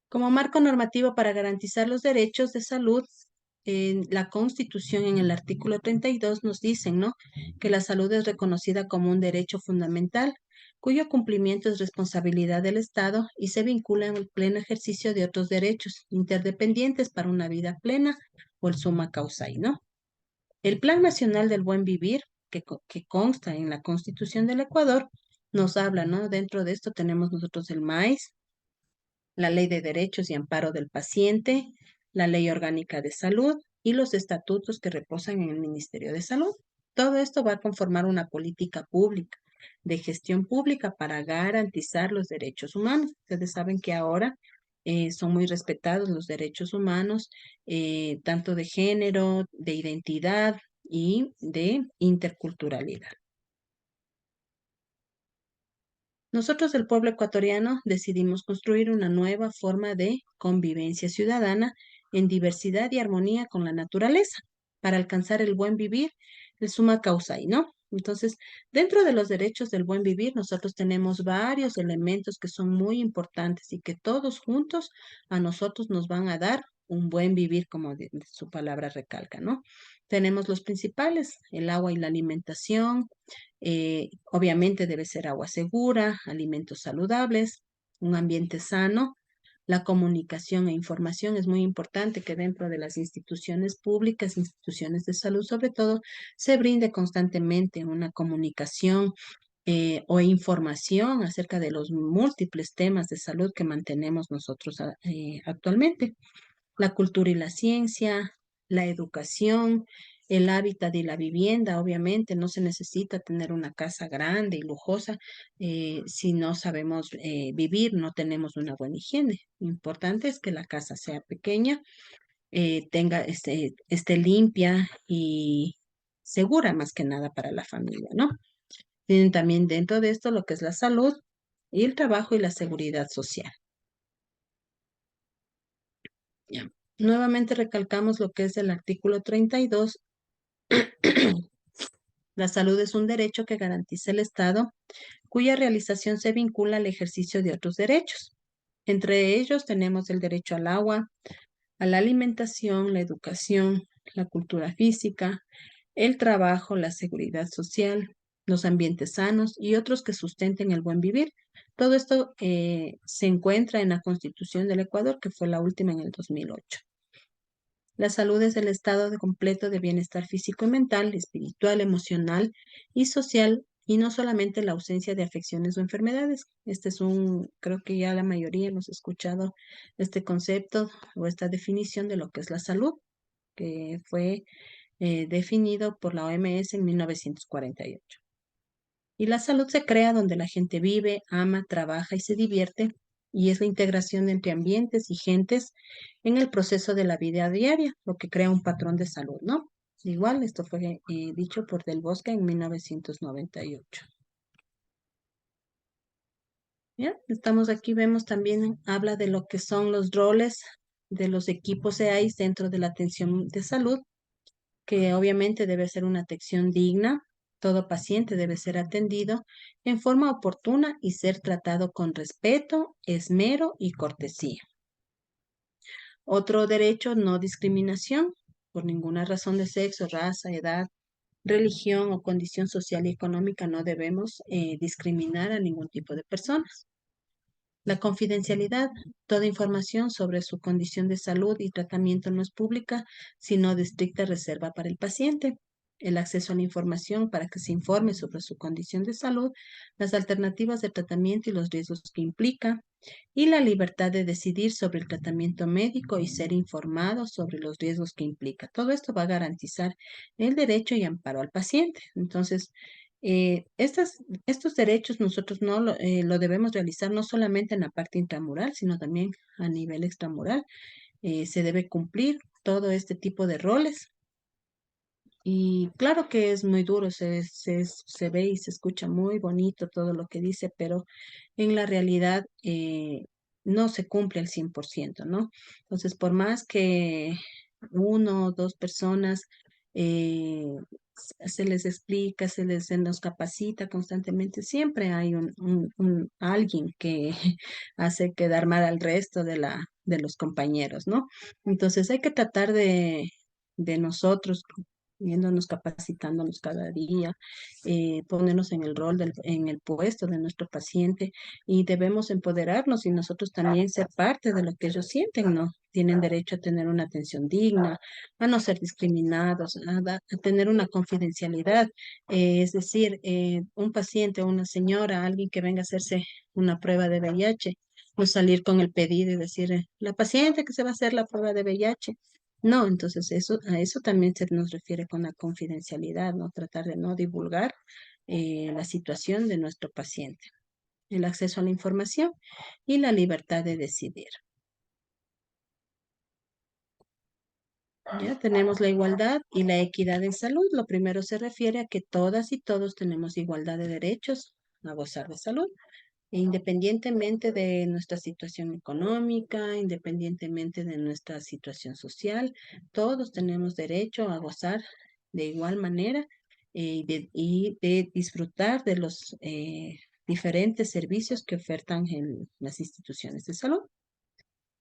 Como marco normativo para garantizar los derechos de salud, en la Constitución, en el artículo 32, nos dicen, ¿no?, que la salud es reconocida como un derecho fundamental, cuyo cumplimiento es responsabilidad del Estado y se vincula en el pleno ejercicio de otros derechos interdependientes para una vida plena o el summa causa, ¿no? El Plan Nacional del Buen Vivir, que consta en la Constitución del Ecuador, nos habla, ¿no? Dentro de esto tenemos nosotros el MAIS, la Ley de Derechos y Amparo del Paciente, la Ley Orgánica de Salud y los estatutos que reposan en el Ministerio de Salud. Todo esto va a conformar una política pública de gestión pública para garantizar los derechos humanos. Ustedes saben que ahora son muy respetados los derechos humanos, tanto de género, de identidad y de interculturalidad. Nosotros, el pueblo ecuatoriano, decidimos construir una nueva forma de convivencia ciudadana en diversidad y armonía con la naturaleza para alcanzar el buen vivir, el summa causa, ¿no? Entonces, dentro de los derechos del buen vivir, nosotros tenemos varios elementos que son muy importantes y que todos juntos a nosotros nos van a dar un buen vivir, como su palabra recalca, ¿no? Tenemos los principales, el agua y la alimentación, obviamente debe ser agua segura, alimentos saludables, un ambiente sano. La comunicación e información es muy importante que dentro de las instituciones públicas, instituciones de salud sobre todo, se brinde constantemente una comunicación o información acerca de los múltiples temas de salud que mantenemos nosotros actualmente. La cultura y la ciencia, la educación, el hábitat y la vivienda. Obviamente no se necesita tener una casa grande y lujosa si no sabemos vivir, no tenemos una buena higiene. Lo importante es que la casa sea pequeña, esté limpia y segura más que nada para la familia, ¿no? Tienen también dentro de esto lo que es la salud y el trabajo y la seguridad social. Ya. Nuevamente recalcamos lo que es el artículo 32. La salud es un derecho que garantiza el Estado, cuya realización se vincula al ejercicio de otros derechos. Entre ellos tenemos el derecho al agua, a la alimentación, la educación, la cultura física, el trabajo, la seguridad social, los ambientes sanos y otros que sustenten el buen vivir. Todo esto se encuentra en la Constitución del Ecuador, que fue la última en el 2008. La salud es el estado completo de bienestar físico y mental, espiritual, emocional y social, y no solamente la ausencia de afecciones o enfermedades. Este es creo que ya la mayoría hemos escuchado este concepto o esta definición de lo que es la salud, que fue definido por la OMS en 1948. Y la salud se crea donde la gente vive, ama, trabaja y se divierte, y es la integración entre ambientes y gentes en el proceso de la vida diaria, lo que crea un patrón de salud, ¿no? Igual, esto fue dicho por Del Bosque en 1998. ¿Ya? Estamos aquí, vemos también, habla de lo que son los roles de los equipos EAIS dentro de la atención de salud, que obviamente debe ser una atención digna. Todo paciente debe ser atendido en forma oportuna y ser tratado con respeto, esmero y cortesía. Otro derecho, no discriminación por ninguna razón de sexo, raza, edad, religión o condición social y económica. No debemos discriminar a ningún tipo de personas. La confidencialidad, toda información sobre su condición de salud y tratamiento no es pública, sino de estricta reserva para el paciente. el acceso a la información para que se informe sobre su condición de salud, las alternativas de tratamiento y los riesgos que implica, y la libertad de decidir sobre el tratamiento médico y ser informado sobre los riesgos que implica. Todo esto va a garantizar el derecho y amparo al paciente. Entonces, estos derechos nosotros no lo debemos realizar no solamente en la parte intramural, sino también a nivel extramural. Se debe cumplir todo este tipo de roles. Y claro que es muy duro, se ve y se escucha muy bonito todo lo que dice, pero en la realidad no se cumple al 100%, ¿no? Entonces, por más que uno o dos personas eh, se les explica, se nos capacita constantemente, siempre hay alguien que hace quedar mal al resto de los compañeros, ¿no? Entonces hay que tratar de nosotros viéndonos, capacitándonos cada día, ponernos en el rol, en el puesto de nuestro paciente y debemos empoderarnos y nosotros también ser parte de lo que ellos sienten, ¿no? Tienen derecho a tener una atención digna, a no ser discriminados, a tener una confidencialidad. Es decir, un paciente o una señora, alguien que venga a hacerse una prueba de VIH, no salir con el pedido y decir, la paciente que se va a hacer la prueba de VIH. No, entonces a eso también se nos refiere con la confidencialidad, ¿no? Tratar de no divulgar la situación de nuestro paciente, el acceso a la información y la libertad de decidir. Ya tenemos la igualdad y la equidad en salud. Lo primero se refiere a que todas y todos tenemos igualdad de derechos a gozar de salud, independientemente de nuestra situación económica, independientemente de nuestra situación social, todos tenemos derecho a gozar de igual manera y de disfrutar de los diferentes servicios que ofertan en las instituciones de salud.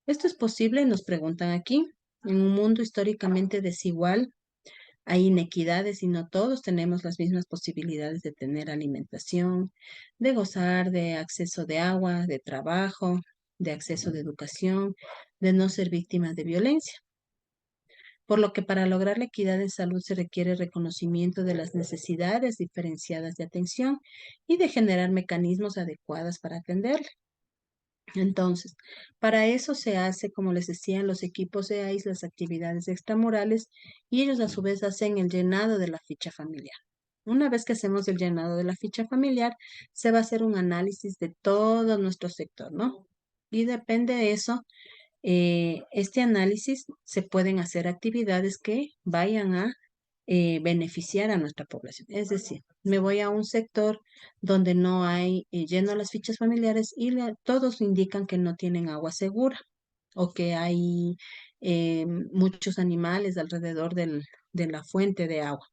¿Esto es posible? Nos preguntan aquí. En un mundo históricamente desigual, hay inequidades y no todos tenemos las mismas posibilidades de tener alimentación, de gozar de acceso de agua, de trabajo, de acceso de educación, de no ser víctimas de violencia. Por lo que para lograr la equidad en salud se requiere reconocimiento de las necesidades diferenciadas de atención y de generar mecanismos adecuados para atenderla. Entonces, para eso se hace, como les decía, los equipos de AIS, las actividades extramurales, y ellos a su vez hacen el llenado de la ficha familiar. Una vez que hacemos el llenado de la ficha familiar, se va a hacer un análisis de todo nuestro sector, ¿no? Y depende de eso, este análisis se pueden hacer actividades que vayan a beneficiar a nuestra población. Es decir, me voy a un sector donde no hay, lleno las fichas familiares y todos indican que no tienen agua segura o que hay muchos animales alrededor de la fuente de agua.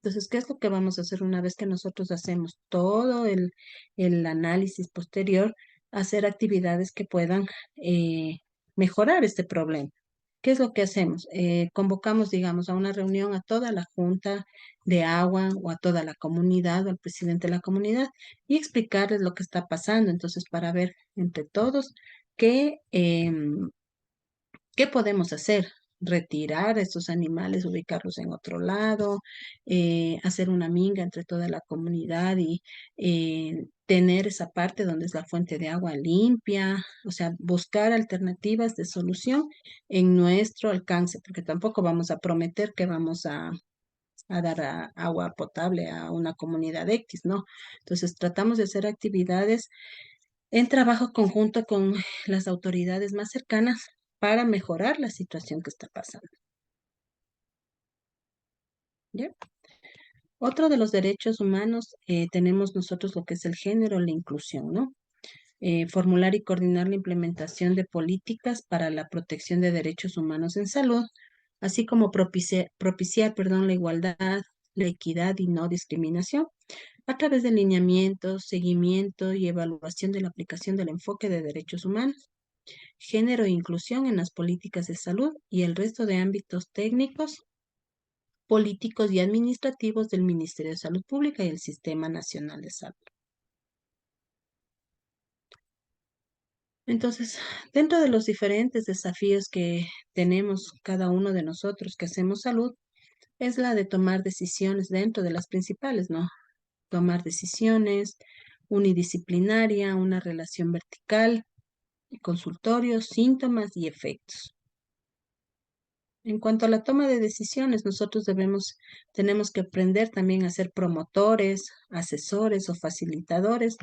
Entonces, ¿qué es lo que vamos a hacer una vez que nosotros hacemos todo el análisis posterior? Hacer actividades que puedan mejorar este problema. ¿Qué es lo que hacemos? Convocamos, digamos, a una reunión a toda la junta de agua o a toda la comunidad o al presidente de la comunidad y explicarles lo que está pasando. Entonces, para ver entre todos qué, ¿qué podemos hacer? Retirar a estos animales, ubicarlos en otro lado, hacer una minga entre toda la comunidad y tener esa parte donde es la fuente de agua limpia, o sea, buscar alternativas de solución en nuestro alcance, porque tampoco vamos a prometer que vamos a dar agua potable a una comunidad X, ¿no? Entonces tratamos de hacer actividades en trabajo conjunto con las autoridades más cercanas para mejorar la situación que está pasando. ¿Ya? Otro de los derechos humanos tenemos nosotros lo que es el género, la inclusión, ¿no? Formular y coordinar la implementación de políticas para la protección de derechos humanos en salud, así como propiciar, perdón, la igualdad, la equidad y no discriminación a través de lineamientos, seguimiento y evaluación de la aplicación del enfoque de derechos humanos, género e inclusión en las políticas de salud y el resto de ámbitos técnicos, políticos y administrativos del Ministerio de Salud Pública y el Sistema Nacional de Salud. Entonces, dentro de los diferentes desafíos que tenemos cada uno de nosotros que hacemos salud, es la de tomar decisiones dentro de las principales, ¿no? Tomar decisiones, unidisciplinaria, una relación vertical, consultorios, síntomas y efectos. En cuanto a la toma de decisiones, nosotros tenemos que aprender también a ser promotores, asesores o facilitadores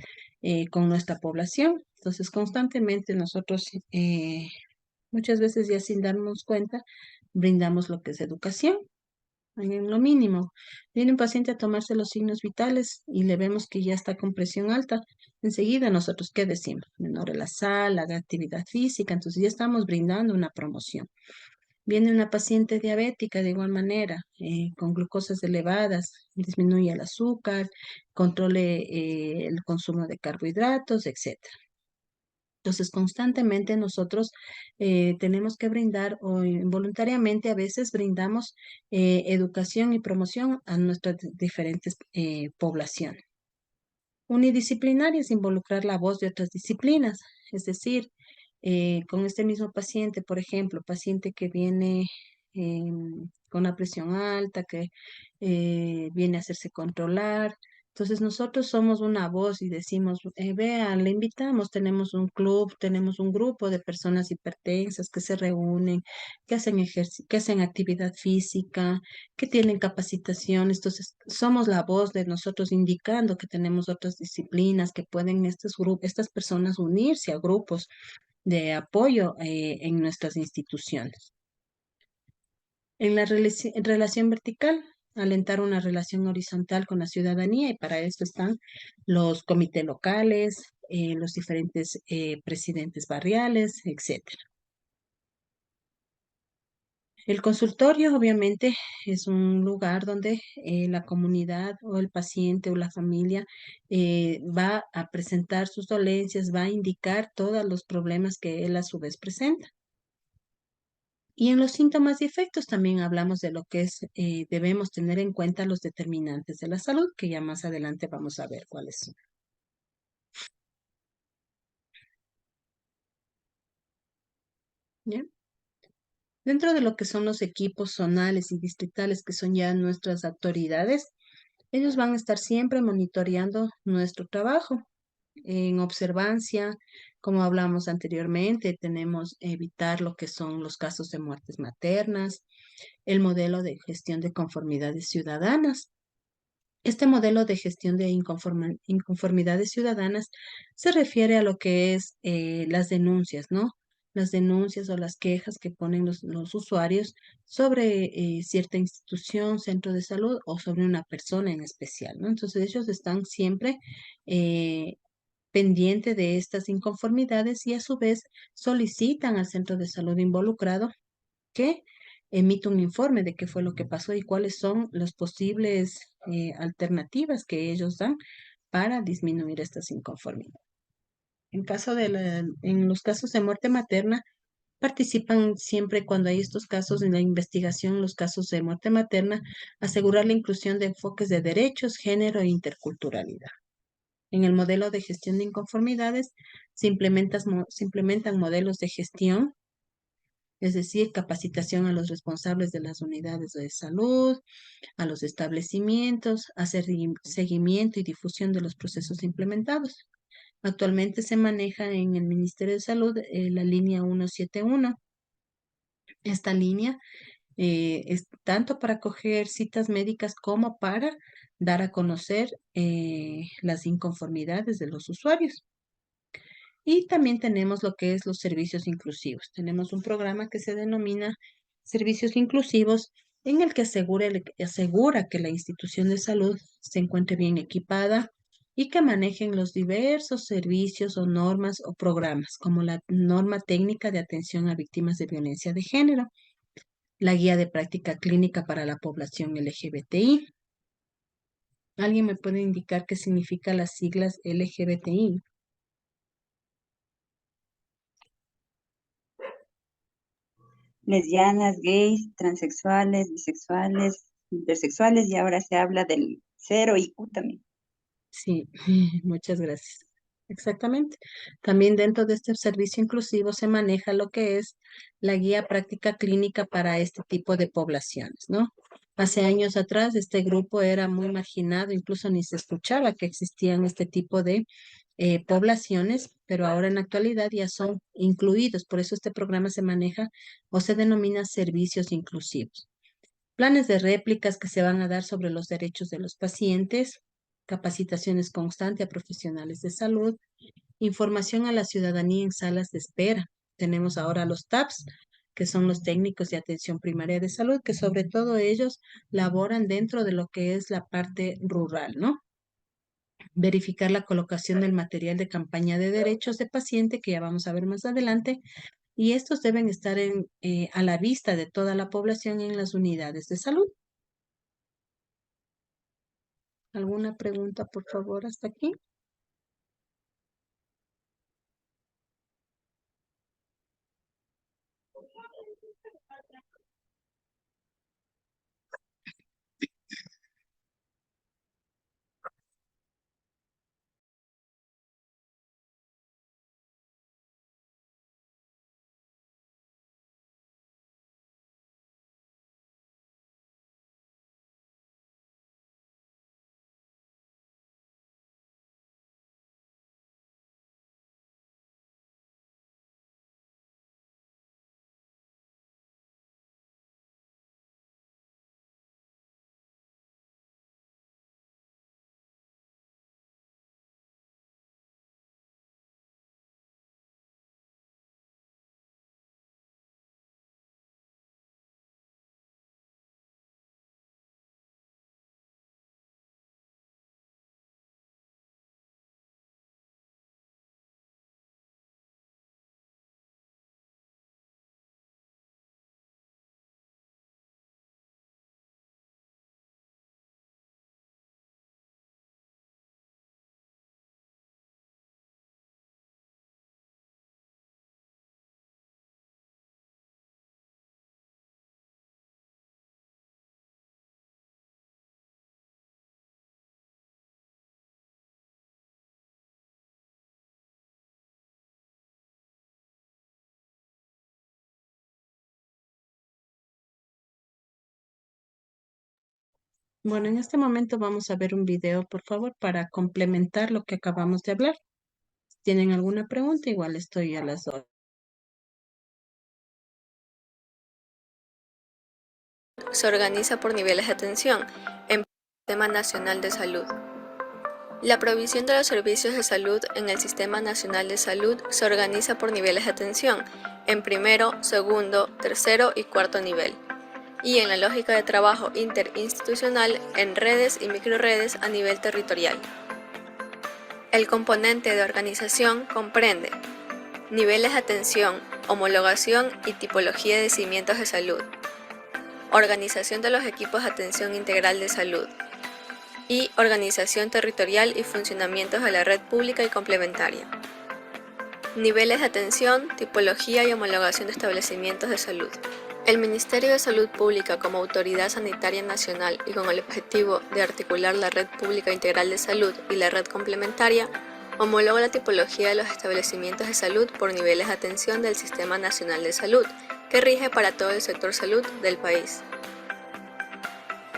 con nuestra población. Entonces, constantemente nosotros, muchas veces ya sin darnos cuenta, brindamos lo que es educación, en lo mínimo. Viene un paciente a tomarse los signos vitales y le vemos que ya está con presión alta. Enseguida nosotros, ¿qué decimos? Menore la sal, haga actividad física, entonces ya estamos brindando una promoción. Viene una paciente diabética de igual manera, con glucosas elevadas, disminuye el azúcar, controle el consumo de carbohidratos, etcétera. Entonces, constantemente nosotros tenemos que brindar o involuntariamente a veces brindamos educación y promoción a nuestras diferentes poblaciones. Unidisciplinaria es involucrar la voz de otras disciplinas, es decir, con este mismo paciente, por ejemplo, paciente que viene con la presión alta, que viene a hacerse controlar. Entonces nosotros somos una voz y decimos, vea, le invitamos, tenemos un club, tenemos un grupo de personas hipertensas que se reúnen, que hacen que hacen actividad física, que tienen capacitación. Entonces somos la voz de nosotros indicando que tenemos otras disciplinas que pueden estas personas unirse a grupos de apoyo en nuestras instituciones. En la relación vertical, alentar una relación horizontal con la ciudadanía y para esto están los comités locales, los diferentes presidentes barriales, etcétera. El consultorio, obviamente, es un lugar donde la comunidad o el paciente o la familia va a presentar sus dolencias, va a indicar todos los problemas que él a su vez presenta. Y en los síntomas y efectos también hablamos de lo que es, debemos tener en cuenta los determinantes de la salud, que ya más adelante vamos a ver cuáles son. ¿Bien? Dentro de lo que son los equipos zonales y distritales, que son ya nuestras autoridades, ellos van a estar siempre monitoreando nuestro trabajo en observancia. Como hablamos anteriormente, tenemos evitar lo que son los casos de muertes maternas, el modelo de gestión de conformidades ciudadanas. Este modelo de gestión de inconformidades ciudadanas se refiere a lo que es las denuncias, ¿no? Las denuncias o las quejas que ponen los usuarios sobre cierta institución, centro de salud o sobre una persona en especial, ¿no? Entonces ellos están siempre pendientes de estas inconformidades y a su vez solicitan al centro de salud involucrado que emite un informe de qué fue lo que pasó y cuáles son las posibles alternativas que ellos dan para disminuir estas inconformidades. En los casos de muerte materna, participan siempre cuando hay estos casos en la investigación, los casos de muerte materna, asegurar la inclusión de enfoques de derechos, género e interculturalidad. En el modelo de gestión de inconformidades se implementan modelos de gestión, es decir, capacitación a los responsables de las unidades de salud, a los establecimientos, hacer seguimiento y difusión de los procesos implementados. Actualmente se maneja en el Ministerio de Salud la línea 171. Esta línea es tanto para coger citas médicas como para dar a conocer las inconformidades de los usuarios. Y también tenemos lo que es los servicios inclusivos. Tenemos un programa que se denomina Servicios Inclusivos, en el que asegura que la institución de salud se encuentre bien equipada y que manejen los diversos servicios o normas o programas, como la norma técnica de atención a víctimas de violencia de género, la guía de práctica clínica para la población LGBTI. ¿Alguien me puede indicar qué significa las siglas LGBTI? Lesbianas, gays, transexuales, bisexuales, intersexuales y ahora se habla del 0 IQ también. Sí, muchas gracias. Exactamente. También dentro de este servicio inclusivo se maneja lo que es la guía práctica clínica para este tipo de poblaciones, ¿no? Hace años atrás este grupo era muy marginado, incluso ni se escuchaba que existían este tipo de poblaciones, pero ahora en la actualidad ya son incluidos. Por eso este programa se maneja o se denomina servicios inclusivos. Planes de réplicas que se van a dar sobre los derechos de los pacientes, capacitaciones constantes a profesionales de salud, información a la ciudadanía en salas de espera. Tenemos ahora los TAPS, que son los técnicos de atención primaria de salud, que sobre todo ellos laboran dentro de lo que es la parte rural, ¿no? Verificar la colocación del material de campaña de derechos de paciente, que ya vamos a ver más adelante, y estos deben estar a la vista de toda la población en las unidades de salud. ¿Alguna pregunta, por favor, hasta aquí? Bueno, en este momento vamos a ver un video, por favor, para complementar lo que acabamos de hablar. Si tienen alguna pregunta, igual estoy a las 2. Se organiza por niveles de atención en el Sistema Nacional de Salud. La provisión de los servicios de salud en el Sistema Nacional de Salud se organiza por niveles de atención en primero, segundo, tercero y cuarto nivel, y en la lógica de trabajo interinstitucional en redes y microredes a nivel territorial. El componente de organización comprende niveles de atención, homologación y tipología de cimientos de salud, organización de los equipos de atención integral de salud y organización territorial y funcionamientos de la red pública y complementaria. Niveles de atención, tipología y homologación de establecimientos de salud. El Ministerio de Salud Pública como autoridad sanitaria nacional y con el objetivo de articular la red pública integral de salud y la red complementaria, homologa la tipología de los establecimientos de salud por niveles de atención del Sistema Nacional de Salud, que rige para todo el sector salud del país.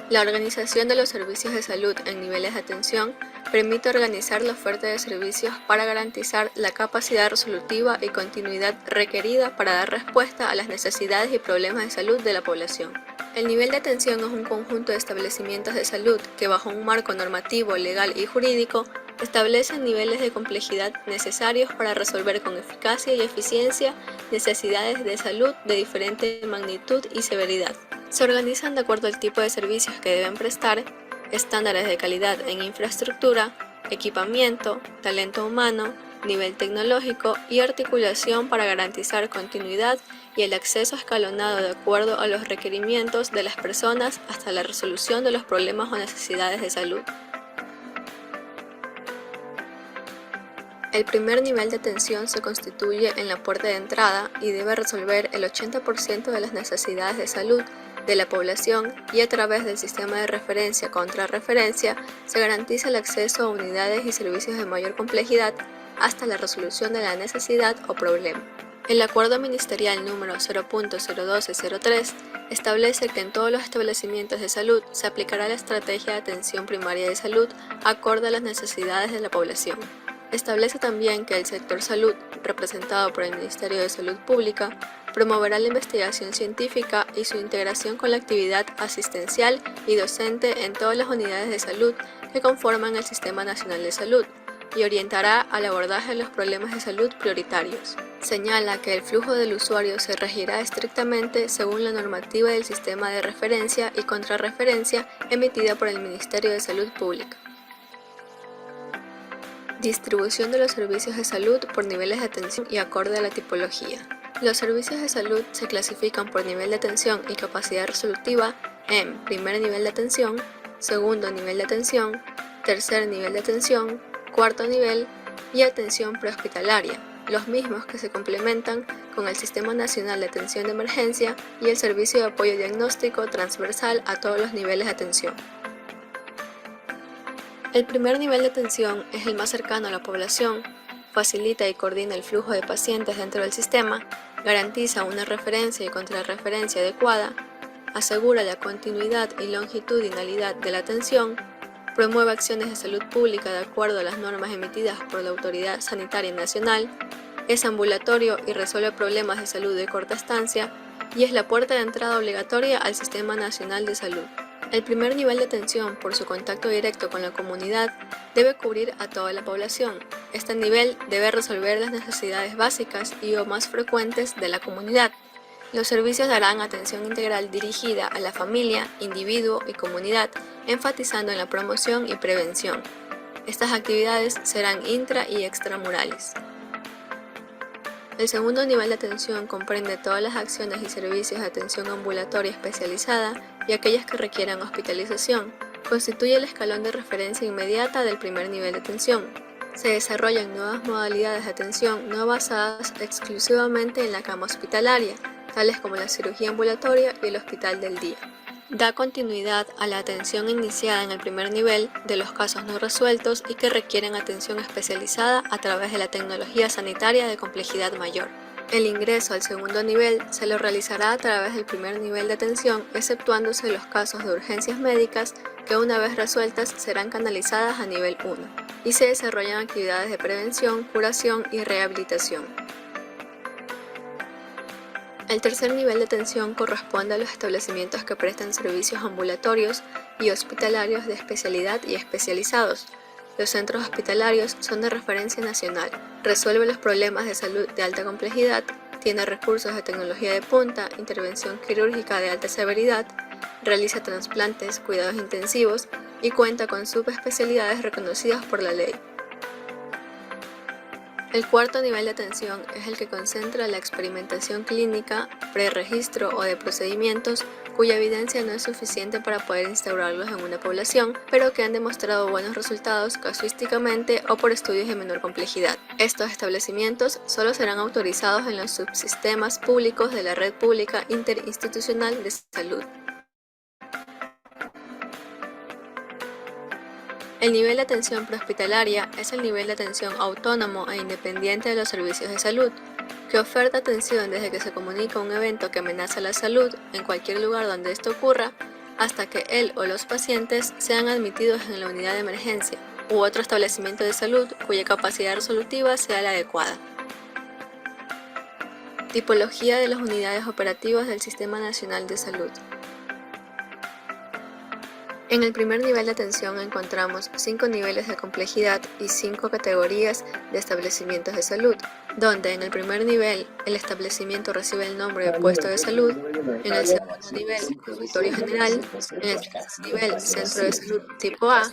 La organización de los servicios de salud en niveles de atención permite organizar la oferta de servicios para garantizar la capacidad resolutiva y continuidad requerida para dar respuesta a las necesidades y problemas de salud de la población. El nivel de atención es un conjunto de establecimientos de salud que, bajo un marco normativo, legal y jurídico, establecen niveles de complejidad necesarios para resolver con eficacia y eficiencia necesidades de salud de diferente magnitud y severidad. Se organizan de acuerdo al tipo de servicios que deben prestar, estándares de calidad en infraestructura, equipamiento, talento humano, nivel tecnológico y articulación para garantizar continuidad y el acceso escalonado de acuerdo a los requerimientos de las personas hasta la resolución de los problemas o necesidades de salud. El primer nivel de atención se constituye en la puerta de entrada y debe resolver el 80% de las necesidades de salud de la población, y a través del sistema de referencia-contrarreferencia se garantiza el acceso a unidades y servicios de mayor complejidad hasta la resolución de la necesidad o problema. El Acuerdo Ministerial número 0.01203 establece que en todos los establecimientos de salud se aplicará la estrategia de atención primaria de salud acorde a las necesidades de la población. Establece también que el sector salud, representado por el Ministerio de Salud Pública, promoverá la investigación científica y su integración con la actividad asistencial y docente en todas las unidades de salud que conforman el Sistema Nacional de Salud, y orientará al abordaje de los problemas de salud prioritarios. Señala que el flujo del usuario se regirá estrictamente según la normativa del sistema de referencia y contrarreferencia emitida por el Ministerio de Salud Pública. Distribución de los servicios de salud por niveles de atención y acorde a la tipología. Los servicios de salud se clasifican por nivel de atención y capacidad resolutiva en primer nivel de atención, segundo nivel de atención, tercer nivel de atención, cuarto nivel y atención prehospitalaria, los mismos que se complementan con el Sistema Nacional de Atención de Emergencia y el Servicio de Apoyo Diagnóstico transversal a todos los niveles de atención. El primer nivel de atención es el más cercano a la población, facilita y coordina el flujo de pacientes dentro del sistema, garantiza una referencia y contrarreferencia adecuada, asegura la continuidad y longitudinalidad de la atención, promueve acciones de salud pública de acuerdo a las normas emitidas por la Autoridad Sanitaria Nacional, es ambulatorio y resuelve problemas de salud de corta estancia y es la puerta de entrada obligatoria al Sistema Nacional de Salud. El primer nivel de atención, por su contacto directo con la comunidad, debe cubrir a toda la población. Este nivel debe resolver las necesidades básicas y o más frecuentes de la comunidad. Los servicios darán atención integral dirigida a la familia, individuo y comunidad, enfatizando en la promoción y prevención. Estas actividades serán intra y extramurales. El segundo nivel de atención comprende todas las acciones y servicios de atención ambulatoria especializada y aquellas que requieran hospitalización. Constituye el escalón de referencia inmediata del primer nivel de atención. Se desarrollan nuevas modalidades de atención no basadas exclusivamente en la cama hospitalaria, tales como la cirugía ambulatoria y el hospital del día. Da continuidad a la atención iniciada en el primer nivel de los casos no resueltos y que requieren atención especializada a través de la tecnología sanitaria de complejidad mayor. El ingreso al segundo nivel se lo realizará a través del primer nivel de atención, exceptuándose los casos de urgencias médicas que una vez resueltas serán canalizadas a nivel 1 y se desarrollan actividades de prevención, curación y rehabilitación. El tercer nivel de atención corresponde a los establecimientos que prestan servicios ambulatorios y hospitalarios de especialidad y especializados. Los centros hospitalarios son de referencia nacional, resuelve los problemas de salud de alta complejidad, tiene recursos de tecnología de punta, intervención quirúrgica de alta severidad, realiza trasplantes, cuidados intensivos y cuenta con subespecialidades reconocidas por la ley. El cuarto nivel de atención es el que concentra la experimentación clínica, preregistro o de procedimientos cuya evidencia no es suficiente para poder instaurarlos en una población, pero que han demostrado buenos resultados casuísticamente o por estudios de menor complejidad. Estos establecimientos solo serán autorizados en los subsistemas públicos de la red pública interinstitucional de salud. El nivel de atención prehospitalaria es el nivel de atención autónomo e independiente de los servicios de salud, que oferta atención desde que se comunica un evento que amenaza la salud en cualquier lugar donde esto ocurra, hasta que él o los pacientes sean admitidos en la unidad de emergencia u otro establecimiento de salud cuya capacidad resolutiva sea la adecuada. Tipología de las unidades operativas del Sistema Nacional de Salud. En el primer nivel de atención encontramos 5 niveles de complejidad y 5 categorías de establecimientos de salud, donde en el primer nivel el establecimiento recibe el nombre de puesto de salud, en el segundo nivel consultorio general, en el tercer nivel centro de salud tipo A,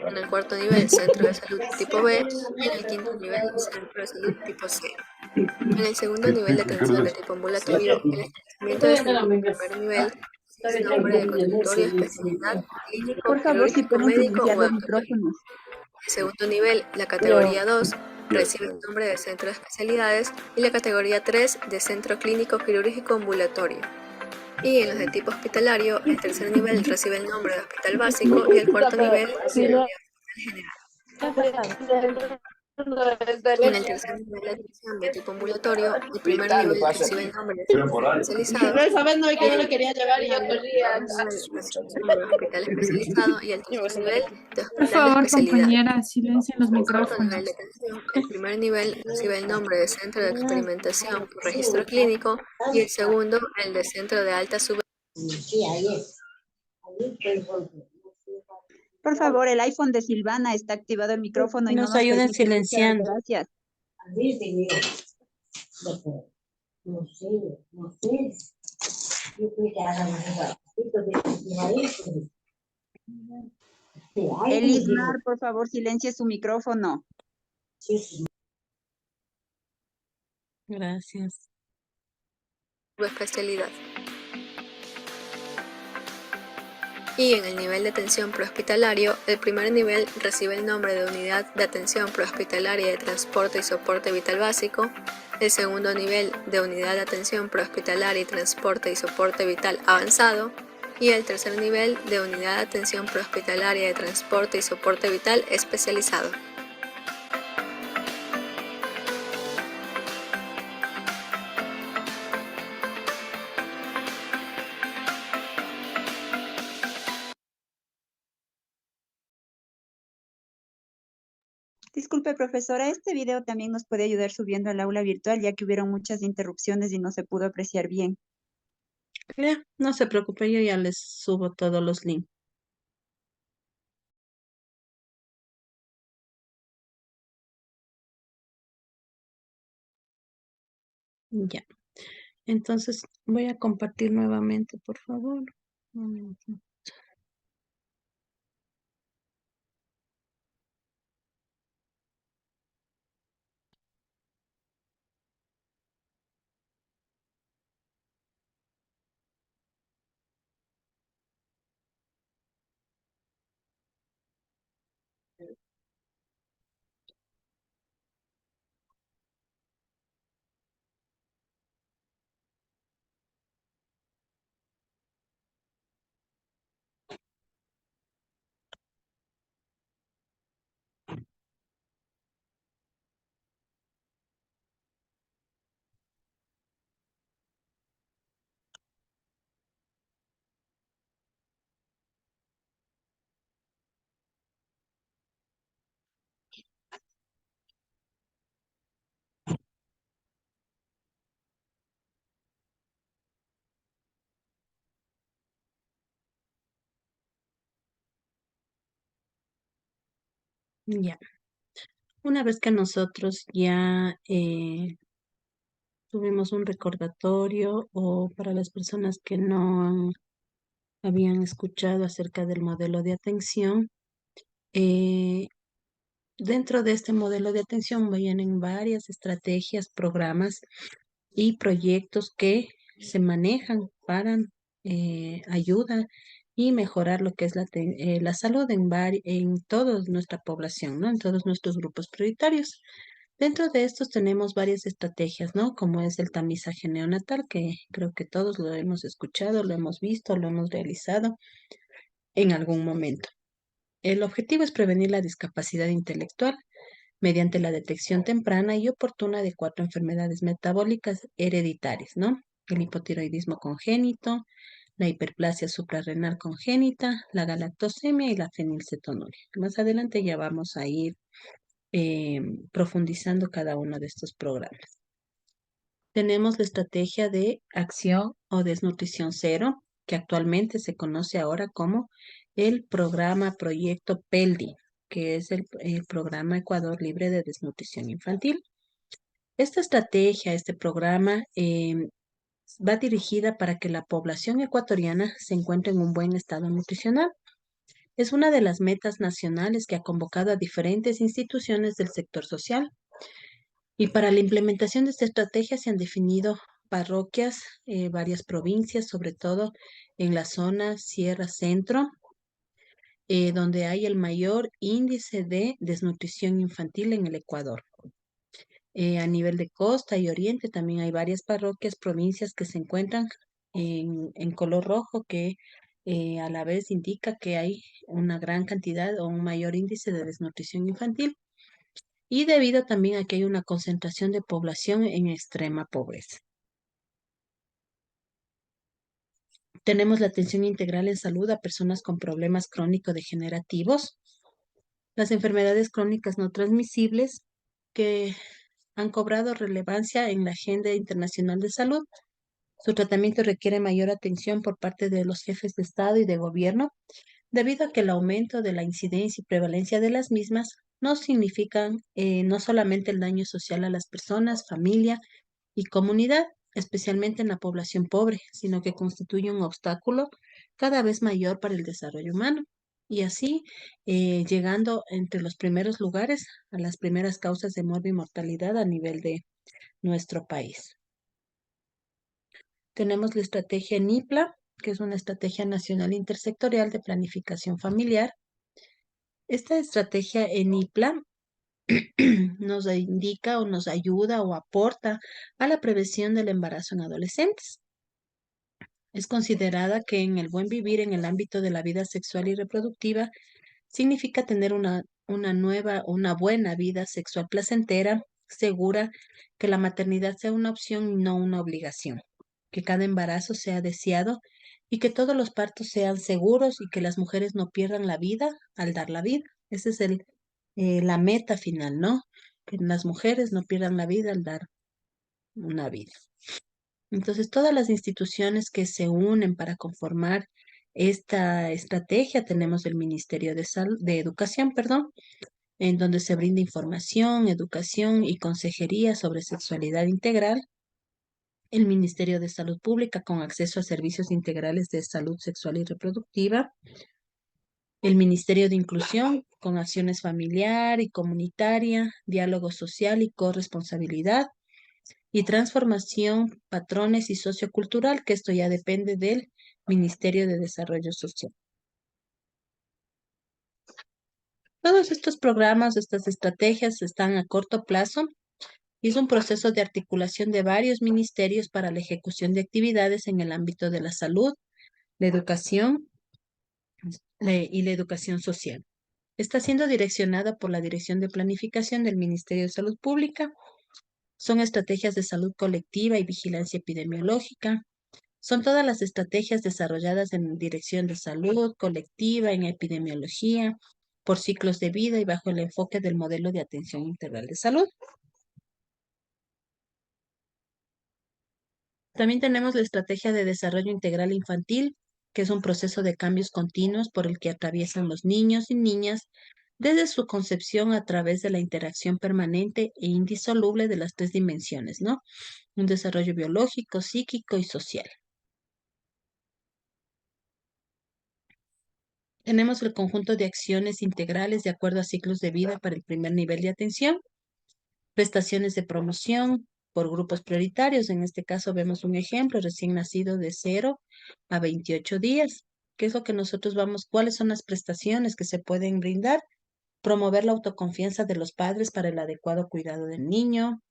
en el cuarto nivel centro de salud tipo B y en el quinto nivel centro de salud tipo C. En el segundo nivel de atención de tipo ambulatorio, el establecimiento de salud del primer nivel el nombre de consultorio, especialidad, clínico, Por favor, si quirúrgico, pueden médico silenciar o los ambulatorio. micrófonos. En segundo nivel, la categoría 2 recibe el nombre de centro de especialidades y la categoría 3 de centro clínico quirúrgico ambulatorio. Y en los de tipo hospitalario, el tercer nivel recibe el nombre de hospital básico y el cuarto nivel de hospital general. En el tercer nivel de atención de tipo ambulatorio, el primer nivel recibe el nombre de centro especializado, Esa vez no vi que yo el le quería llevar y yo segundo corría. nivel recibe el nombre de hospital especializado y el tercer nivel de Por hospital de favor, especialidad. compañera, silencien los En cuarto nivel de micrófonos. atención, el primer nivel recibe el nombre de centro de experimentación por registro clínico y el segundo el de centro de alta Por favor, el iPhone de Silvana está activado el micrófono y no Nos nos ayuden permite escuchar. silenciando. Gracias. Elismar, por favor, silencie su micrófono. Gracias. subespecialidad. Y en el nivel de atención prehospitalario, el primer nivel recibe el nombre de Unidad de Atención Prehospitalaria de Transporte y Soporte Vital Básico, el segundo nivel de Unidad de Atención Prehospitalaria y Transporte y Soporte Vital Avanzado, y el tercer nivel de Unidad de Atención Prehospitalaria de Transporte y Soporte Vital Especializado. Disculpe, profesora, este video también nos puede ayudar subiendo al aula virtual, ya que hubieron muchas interrupciones y no se pudo apreciar bien. Ya, no se preocupe, yo ya les subo todos los links. Ya. Entonces voy a compartir nuevamente, por favor. Un momento. Ya. Una vez que nosotros ya tuvimos un recordatorio o para las personas que no habían escuchado acerca del modelo de atención, eh, dentro de este modelo de atención vienen varias estrategias, programas y proyectos que se manejan para ayuda y mejorar lo que es la salud en toda nuestra población, ¿no? En todos nuestros grupos prioritarios. Dentro de estos tenemos varias estrategias, ¿no? Como es el tamizaje neonatal, que creo que todos lo hemos escuchado, lo hemos visto, lo hemos realizado en algún momento. El objetivo es prevenir la discapacidad intelectual mediante la detección temprana y oportuna de 4 enfermedades metabólicas hereditarias, ¿no? El hipotiroidismo congénito, la hiperplasia suprarrenal congénita, la galactosemia y la fenilcetonuria. Más adelante ya vamos a ir profundizando cada uno de estos programas. Tenemos la estrategia de acción o desnutrición cero, que actualmente se conoce ahora como el programa Proyecto PELDI, que es el programa Ecuador Libre de Desnutrición Infantil. Esta estrategia, este programa, va dirigida para que la población ecuatoriana se encuentre en un buen estado nutricional. Es una de las metas nacionales que ha convocado a diferentes instituciones del sector social. Y para la implementación de esta estrategia se han definido parroquias, varias provincias, sobre todo en la zona Sierra Centro, donde hay el mayor índice de desnutrición infantil en el Ecuador. A nivel de costa y oriente también hay varias parroquias, provincias que se encuentran en color rojo, que a la vez indica que hay una gran cantidad o un mayor índice de desnutrición infantil. y debido también a que hay una concentración de población en extrema pobreza. Tenemos la atención integral en salud a personas con problemas crónico-degenerativos, las enfermedades crónicas no transmisibles que han cobrado relevancia en la Agenda Internacional de Salud. Su tratamiento requiere mayor atención por parte de los jefes de Estado y de gobierno, debido a que el aumento de la incidencia y prevalencia de las mismas no significan no solamente el daño social a las personas, familia y comunidad, especialmente en la población pobre, sino que constituye un obstáculo cada vez mayor para el desarrollo humano. Y así, llegando entre los primeros lugares a las primeras causas de muerte y mortalidad a nivel de nuestro país. Tenemos la estrategia NIPLA, que es una estrategia nacional intersectorial de planificación familiar. Esta estrategia NIPLA nos indica o nos ayuda o aporta a la prevención del embarazo en adolescentes. Es considerada que en el buen vivir en el ámbito de la vida sexual y reproductiva significa tener una buena vida sexual placentera, segura, que la maternidad sea una opción y no una obligación, que cada embarazo sea deseado y que todos los partos sean seguros y que las mujeres no pierdan la vida al dar la vida. Esa es la meta final, ¿no? Que las mujeres no pierdan la vida al dar una vida. Entonces, todas las instituciones que se unen para conformar esta estrategia, tenemos el Ministerio de Educación, perdón, en donde se brinda información, educación y consejería sobre sexualidad integral, el Ministerio de Salud Pública con acceso a servicios integrales de salud sexual y reproductiva, el Ministerio de Inclusión con acciones familiar y comunitaria, diálogo social y corresponsabilidad, y transformación, patrones y sociocultural, que esto ya depende del Ministerio de Desarrollo Social. Todos estos programas, estas estrategias están a corto plazo y es un proceso de articulación de varios ministerios para la ejecución de actividades en el ámbito de la salud, la educación y la educación social. Está siendo direccionada por la Dirección de Planificación del Ministerio de Salud Pública. Son estrategias de salud colectiva y vigilancia epidemiológica. Son todas las estrategias desarrolladas en dirección de salud colectiva, en epidemiología, por ciclos de vida y bajo el enfoque del modelo de atención integral de salud. También tenemos la estrategia de desarrollo integral infantil, que es un proceso de cambios continuos por el que atraviesan los niños y niñas desde su concepción a través de la interacción permanente e indisoluble de las tres dimensiones, ¿no? Un desarrollo biológico, psíquico y social. Tenemos el conjunto de acciones integrales de acuerdo a ciclos de vida para el primer nivel de atención, prestaciones de promoción por grupos prioritarios. En este caso vemos un ejemplo, recién nacido de 0 a 28 días. ¿Qué es lo que nosotros cuáles son las prestaciones que se pueden brindar? Promover la autoconfianza de los padres para el adecuado cuidado del niño,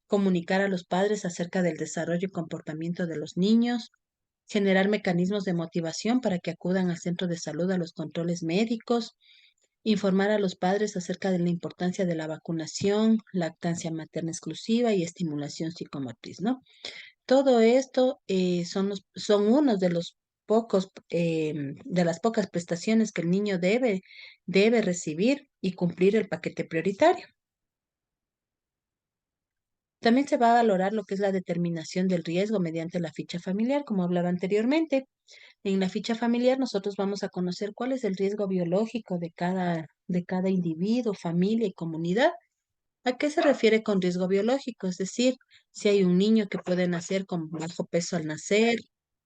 comunicar a los padres acerca del desarrollo y comportamiento de los niños, generar mecanismos de motivación para que acudan al centro de salud a los controles médicos, informar a los padres acerca de la importancia de la vacunación, lactancia materna exclusiva y estimulación psicomotriz, ¿no? Todo esto son unos de los de las pocas prestaciones que el niño debe recibir y cumplir el paquete prioritario. También se va a valorar lo que es la determinación del riesgo mediante la ficha familiar, como hablaba anteriormente. En la ficha familiar nosotros vamos a conocer cuál es el riesgo biológico de cada individuo, familia y comunidad. ¿A qué se refiere con riesgo biológico? Es decir, si hay un niño que puede nacer con bajo peso al nacer,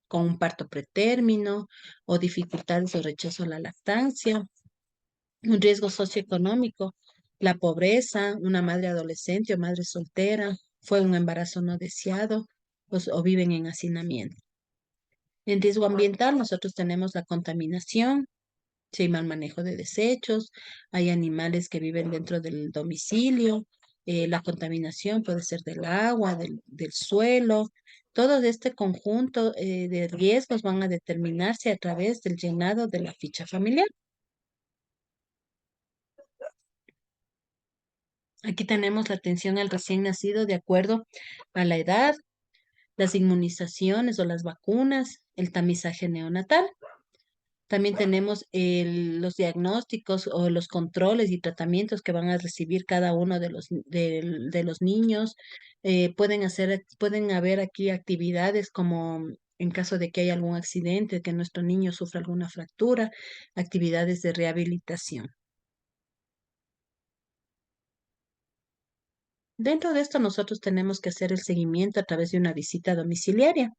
con un parto pretérmino o dificultades o rechazo a la lactancia. Un riesgo socioeconómico, la pobreza, una madre adolescente o madre soltera, fue un embarazo no deseado o viven en hacinamiento. En riesgo ambiental, nosotros tenemos la contaminación, si hay mal manejo de desechos, hay animales que viven dentro del domicilio, la contaminación puede ser del agua, del suelo. Todo este conjunto de riesgos van a determinarse a través del llenado de la ficha familiar. Aquí tenemos la atención al recién nacido de acuerdo a la edad, las inmunizaciones o las vacunas, el tamizaje neonatal. También tenemos los diagnósticos o los controles y tratamientos que van a recibir cada uno de los niños. Pueden haber aquí actividades como en caso de que haya algún accidente, que nuestro niño sufra alguna fractura, actividades de rehabilitación. Dentro de esto nosotros tenemos que hacer el seguimiento a través de una visita domiciliaria.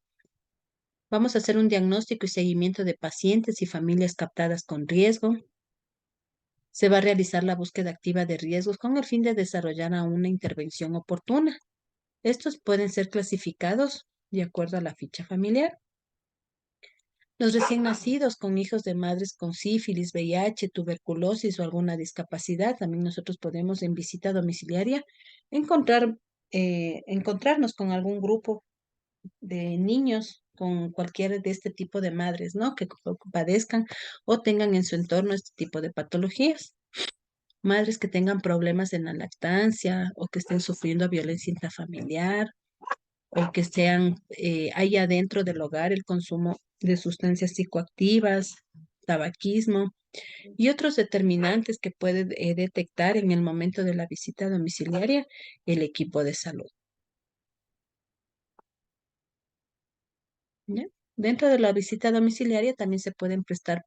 Vamos a hacer un diagnóstico y seguimiento de pacientes y familias captadas con riesgo. Se va a realizar la búsqueda activa de riesgos con el fin de desarrollar una intervención oportuna. Estos pueden ser clasificados de acuerdo a la ficha familiar. Los recién nacidos con hijos de madres con sífilis, VIH, tuberculosis o alguna discapacidad, también nosotros podemos en visita domiciliaria encontrarnos con algún grupo de niños con cualquier de este tipo de madres, ¿no? Que padezcan o tengan en su entorno este tipo de patologías. Madres que tengan problemas en la lactancia o que estén sufriendo violencia intrafamiliar o que haya dentro del hogar el consumo de sustancias psicoactivas, tabaquismo y otros determinantes que puede detectar en el momento de la visita domiciliaria el equipo de salud. ¿Ya? Dentro de la visita domiciliaria también se pueden prestar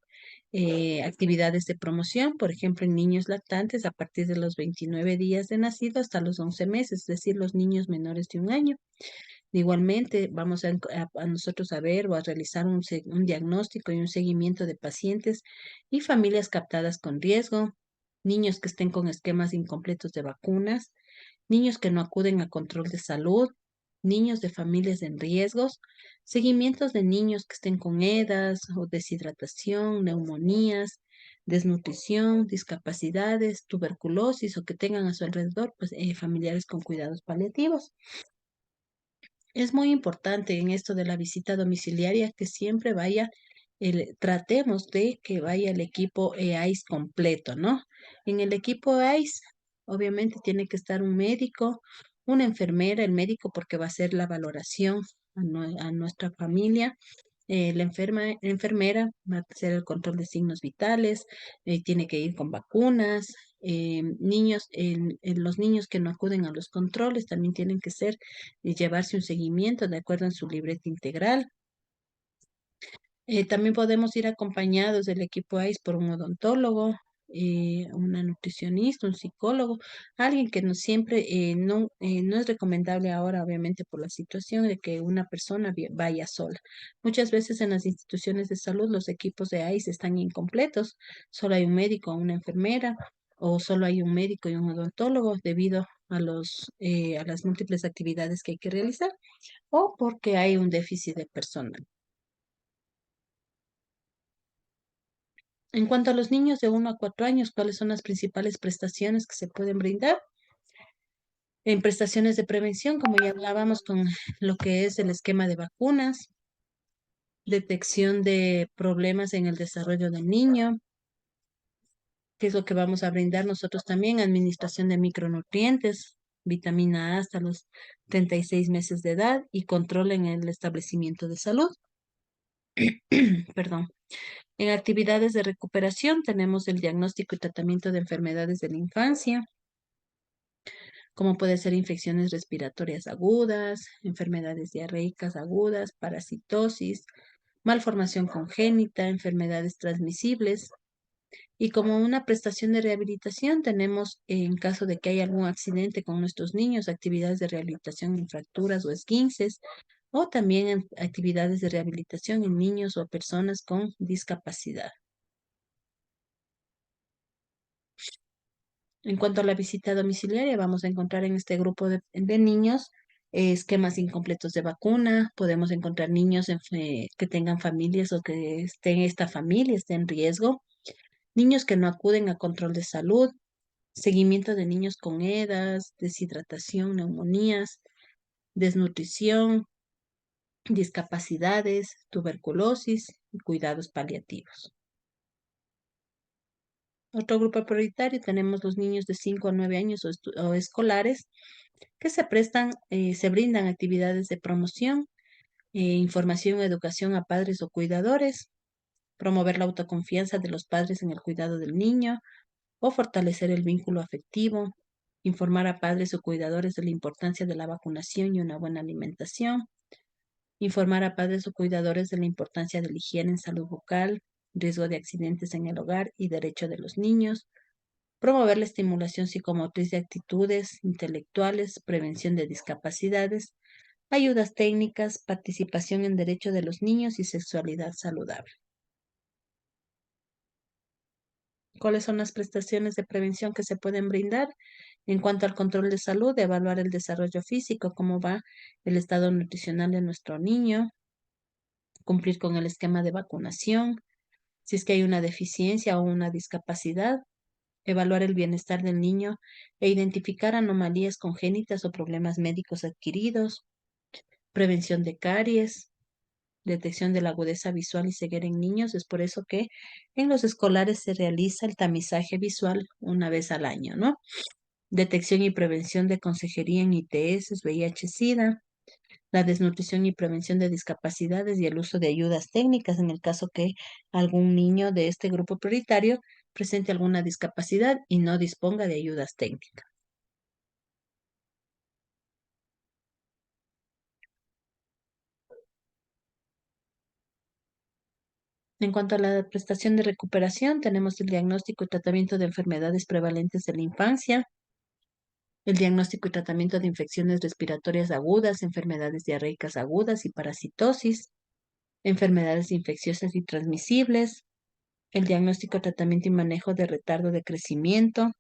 actividades de promoción, por ejemplo, en niños lactantes a partir de los 29 días de nacido hasta los 11 meses, es decir, los niños menores de un año. Igualmente, vamos a nosotros a ver o a realizar un diagnóstico y un seguimiento de pacientes y familias captadas con riesgo, niños que estén con esquemas incompletos de vacunas, niños que no acuden a control de salud, niños de familias en riesgos, seguimientos de niños que estén con EDAS o deshidratación, neumonías, desnutrición, discapacidades, tuberculosis o que tengan a su alrededor pues, familiares con cuidados paliativos. Es muy importante en esto de la visita domiciliaria que siempre tratemos de que vaya el equipo EAIS completo, ¿no? En el equipo EAIS, obviamente tiene que estar un médico, una enfermera, el médico porque va a hacer la valoración a nuestra familia. Enfermera va a hacer el control de signos vitales, tiene que ir con vacunas. Los niños que no acuden a los controles también tienen que llevarse un seguimiento de acuerdo a su libreta integral. También podemos ir acompañados del equipo AIS por un odontólogo, una nutricionista, un psicólogo, alguien que no es recomendable ahora, obviamente, por la situación de que una persona vaya sola. Muchas veces en las instituciones de salud los equipos de AIS están incompletos, solo hay un médico o una enfermera, o solo hay un médico y un odontólogo debido a las múltiples actividades que hay que realizar, o porque hay un déficit de personal. En cuanto a los niños de 1 a 4 años, ¿cuáles son las principales prestaciones que se pueden brindar? En prestaciones de prevención, como ya hablábamos con lo que es el esquema de vacunas, detección de problemas en el desarrollo del niño, que es lo que vamos a brindar nosotros también, administración de micronutrientes, vitamina A hasta los 36 meses de edad y control en el establecimiento de salud. Perdón. En actividades de recuperación tenemos el diagnóstico y tratamiento de enfermedades de la infancia, como puede ser infecciones respiratorias agudas, enfermedades diarreicas agudas, parasitosis, malformación congénita, enfermedades transmisibles. Y como una prestación de rehabilitación tenemos, en caso de que haya algún accidente con nuestros niños, actividades de rehabilitación en fracturas o esguinces, o también actividades de rehabilitación en niños o personas con discapacidad. En cuanto a la visita domiciliaria, vamos a encontrar en este grupo de niños esquemas incompletos de vacuna. Podemos encontrar niños que tengan familias o que esta familia esté en riesgo. Niños que no acuden a control de salud. Seguimiento de niños con EDAS, deshidratación, neumonías, desnutrición, discapacidades, tuberculosis y cuidados paliativos. Otro grupo prioritario tenemos los niños de 5 a 9 años o escolares que se brindan actividades de promoción, información, educación a padres o cuidadores, promover la autoconfianza de los padres en el cuidado del niño o fortalecer el vínculo afectivo, informar a padres o cuidadores de la importancia de la vacunación y una buena alimentación, informar a padres o cuidadores de la importancia de la higiene en salud bucal, riesgo de accidentes en el hogar y derecho de los niños, promover la estimulación psicomotriz de actitudes intelectuales, prevención de discapacidades, ayudas técnicas, participación en derecho de los niños y sexualidad saludable. ¿Cuáles son las prestaciones de prevención que se pueden brindar? En cuanto al control de salud, evaluar el desarrollo físico, cómo va el estado nutricional de nuestro niño, cumplir con el esquema de vacunación, si es que hay una deficiencia o una discapacidad, evaluar el bienestar del niño e identificar anomalías congénitas o problemas médicos adquiridos, prevención de caries, detección de la agudeza visual y ceguera en niños. Es por eso que en los escolares se realiza el tamizaje visual una vez al año, ¿no? Detección y prevención de consejería en ITS, VIH-Sida, la desnutrición y prevención de discapacidades y el uso de ayudas técnicas en el caso que algún niño de este grupo prioritario presente alguna discapacidad y no disponga de ayudas técnicas. En cuanto a la prestación de recuperación, tenemos el diagnóstico y tratamiento de enfermedades prevalentes de la infancia, el diagnóstico y tratamiento de infecciones respiratorias agudas, enfermedades diarreicas agudas y parasitosis, enfermedades infecciosas y transmisibles, el diagnóstico, tratamiento y manejo de retardo de crecimiento,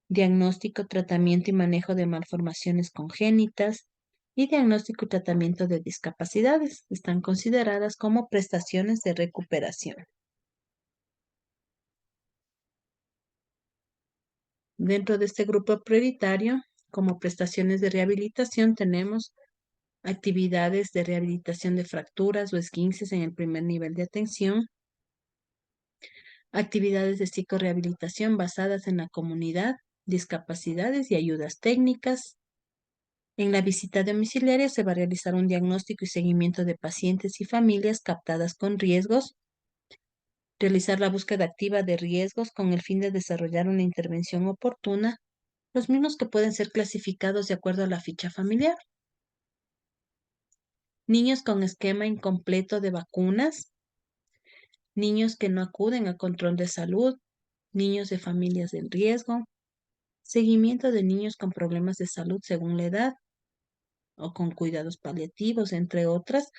diagnóstico, tratamiento y manejo de malformaciones congénitas y diagnóstico y tratamiento de discapacidades. Están consideradas como prestaciones de recuperación. Dentro de este grupo prioritario, como prestaciones de rehabilitación, tenemos actividades de rehabilitación de fracturas o esguinces en el primer nivel de atención, actividades de psicorehabilitación basadas en la comunidad, discapacidades y ayudas técnicas. En la visita domiciliaria se va a realizar un diagnóstico y seguimiento de pacientes y familias captadas con riesgos, realizar la búsqueda activa de riesgos con el fin de desarrollar una intervención oportuna, los mismos que pueden ser clasificados de acuerdo a la ficha familiar. Niños con esquema incompleto de vacunas, niños que no acuden a control de salud, niños de familias en riesgo, seguimiento de niños con problemas de salud según la edad o con cuidados paliativos, entre otras,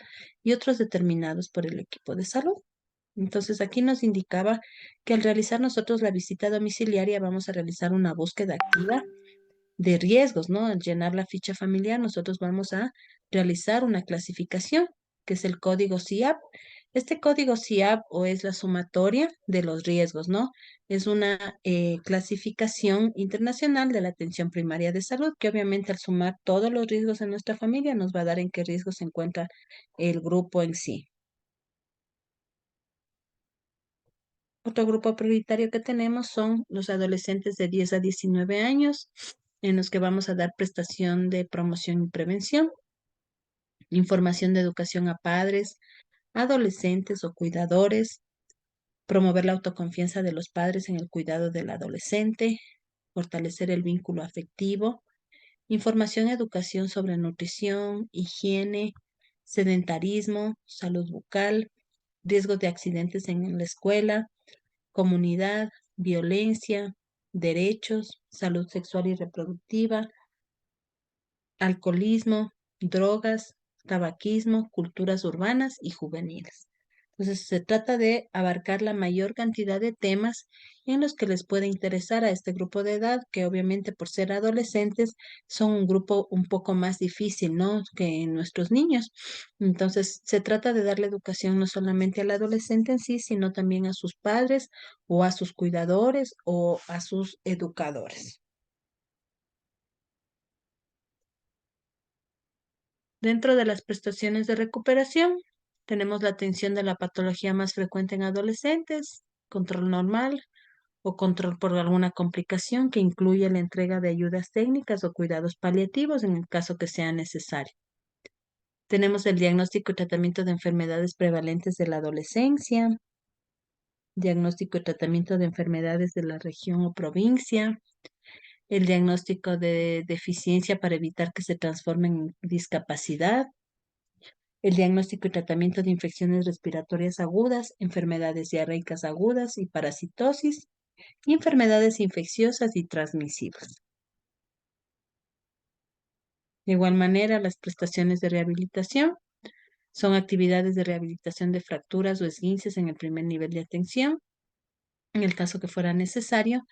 y otros determinados por el equipo de salud. Entonces, aquí nos indicaba que al realizar nosotros la visita domiciliaria vamos a realizar una búsqueda activa de riesgos, ¿no? Al llenar la ficha familiar, nosotros vamos a realizar una clasificación, que es el código CIAP. Este código CIAP o es la sumatoria de los riesgos, ¿no? Es una clasificación internacional de la atención primaria de salud, que obviamente al sumar todos los riesgos en nuestra familia nos va a dar en qué riesgo se encuentra el grupo en sí. Otro grupo prioritario que tenemos son los adolescentes de 10 a 19 años, en los que vamos a dar prestación de promoción y prevención, información de educación a padres, adolescentes o cuidadores, promover la autoconfianza de los padres en el cuidado del adolescente, fortalecer el vínculo afectivo, información y educación sobre nutrición, higiene, sedentarismo, salud bucal, riesgos de accidentes en la escuela, comunidad, violencia, derechos, salud sexual y reproductiva, alcoholismo, drogas, tabaquismo, culturas urbanas y juveniles. Entonces, se trata de abarcar la mayor cantidad de temas en los que les puede interesar a este grupo de edad, que obviamente por ser adolescentes son un grupo un poco más difícil, ¿no? Que nuestros niños. Entonces, se trata de darle educación no solamente al adolescente en sí, sino también a sus padres o a sus cuidadores o a sus educadores. Dentro de las prestaciones de recuperación, tenemos la atención de la patología más frecuente en adolescentes, control normal, o control por alguna complicación que incluye la entrega de ayudas técnicas o cuidados paliativos en el caso que sea necesario. Tenemos el diagnóstico y tratamiento de enfermedades prevalentes de la adolescencia, diagnóstico y tratamiento de enfermedades de la región o provincia, el diagnóstico de deficiencia para evitar que se transforme en discapacidad, el diagnóstico y tratamiento de infecciones respiratorias agudas, enfermedades diarreicas agudas y parasitosis, y enfermedades infecciosas y transmisibles. De igual manera, las prestaciones de rehabilitación son actividades de rehabilitación de fracturas o esguinces en el primer nivel de atención. En el caso que fuera necesario,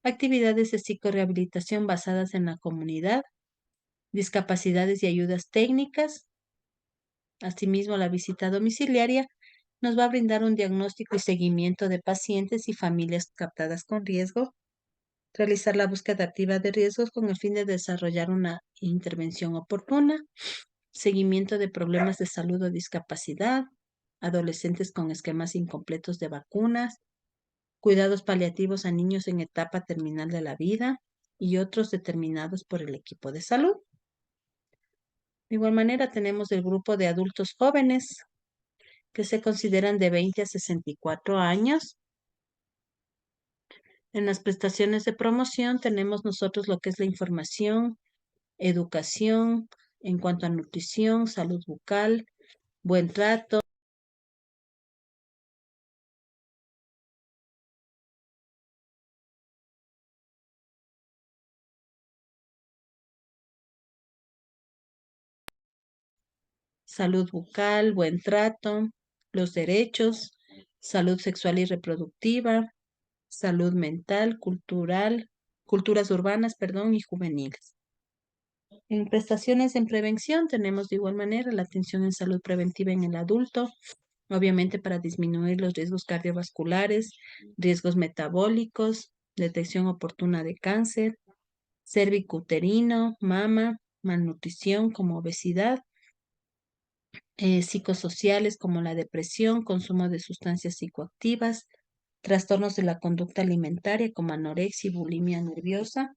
actividades de psicorehabilitación basadas en la comunidad, discapacidades y ayudas técnicas. Asimismo, la visita domiciliaria nos va a brindar un diagnóstico y seguimiento de pacientes y familias captadas con riesgo, realizar la búsqueda activa de riesgos con el fin de desarrollar una intervención oportuna, seguimiento de problemas de salud o discapacidad, adolescentes con esquemas incompletos de vacunas, cuidados paliativos a niños en etapa terminal de la vida y otros determinados por el equipo de salud. De igual manera, tenemos el grupo de adultos jóvenes que se consideran de 20 a 64 años. En las prestaciones de promoción tenemos nosotros lo que es la información, educación, en cuanto a nutrición, salud bucal, buen trato, salud bucal, buen trato, los derechos, salud sexual y reproductiva, salud mental, cultural, culturas urbanas, perdón, y juveniles. En prestaciones en prevención tenemos de igual manera la atención en salud preventiva en el adulto, obviamente para disminuir los riesgos cardiovasculares, riesgos metabólicos, detección oportuna de cáncer, cervicuterino, mama, malnutrición como obesidad, psicosociales como la depresión, consumo de sustancias psicoactivas, trastornos de la conducta alimentaria como anorexia y bulimia nerviosa,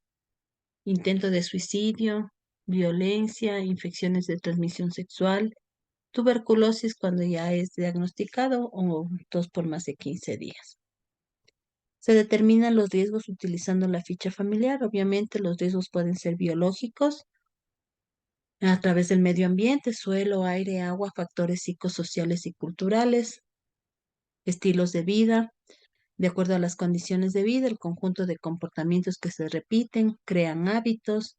intento de suicidio, violencia, infecciones de transmisión sexual, tuberculosis cuando ya es diagnosticado o tos por más de 15 días. Se determinan los riesgos utilizando la ficha familiar. Obviamente los riesgos pueden ser biológicos a través del medio ambiente, suelo, aire, agua, factores psicosociales y culturales, estilos de vida. De acuerdo a las condiciones de vida, el conjunto de comportamientos que se repiten, crean hábitos,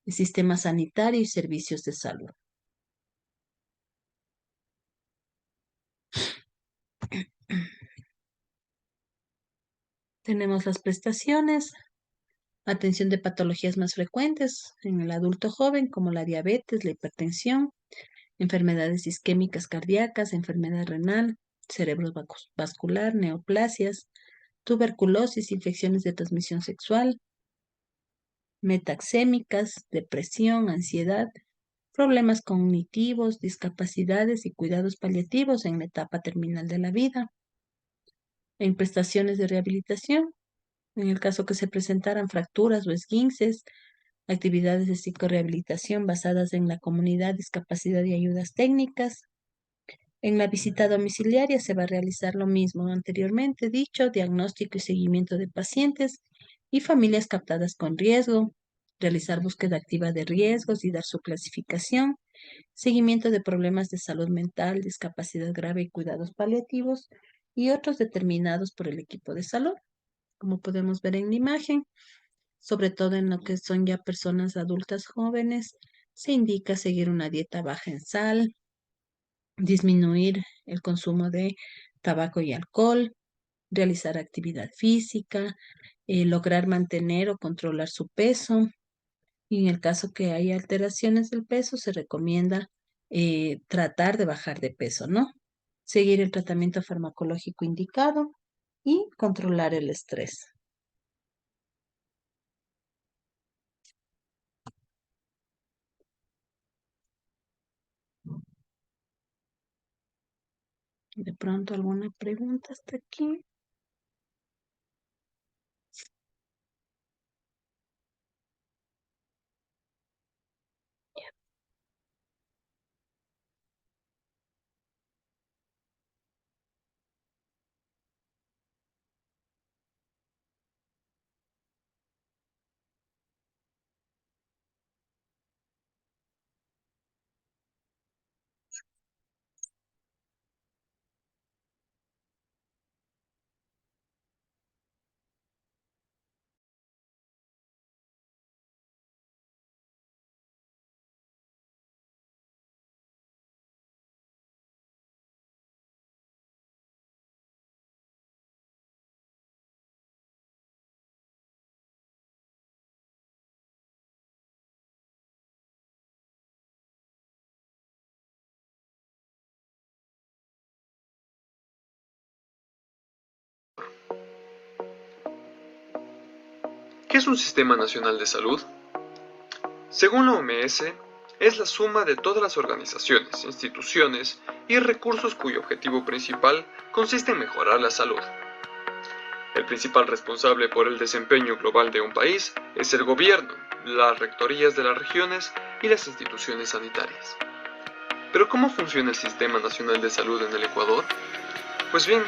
el sistema sanitario y servicios de salud. Tenemos las prestaciones, atención de patologías más frecuentes en el adulto joven, como la diabetes, la hipertensión, enfermedades isquémicas cardíacas, enfermedad renal, cerebrovascular, neoplasias, tuberculosis, infecciones de transmisión sexual, metaxémicas, depresión, ansiedad, problemas cognitivos, discapacidades y cuidados paliativos en la etapa terminal de la vida, en prestaciones de rehabilitación, en el caso que se presentaran fracturas o esguinces, actividades de psicorehabilitación basadas en la comunidad, discapacidad y ayudas técnicas. En la visita domiciliaria se va a realizar lo mismo anteriormente dicho, diagnóstico y seguimiento de pacientes y familias captadas con riesgo, realizar búsqueda activa de riesgos y dar su clasificación, seguimiento de problemas de salud mental, discapacidad grave y cuidados paliativos y otros determinados por el equipo de salud, como podemos ver en la imagen, sobre todo en lo que son ya personas adultas jóvenes, se indica seguir una dieta baja en sal, disminuir el consumo de tabaco y alcohol, realizar actividad física, lograr mantener o controlar su peso. Y en el caso que haya alteraciones del peso, se recomienda tratar de bajar de peso, ¿no? Seguir el tratamiento farmacológico indicado y controlar el estrés. De pronto, ¿alguna pregunta hasta aquí? ¿Qué es un sistema nacional de salud? Según la OMS, es la suma de todas las organizaciones, instituciones y recursos cuyo objetivo principal consiste en mejorar la salud. El principal responsable por el desempeño global de un país es el gobierno, las rectorías de las regiones y las instituciones sanitarias. ¿Pero cómo funciona el Sistema Nacional de Salud en el Ecuador? Pues bien,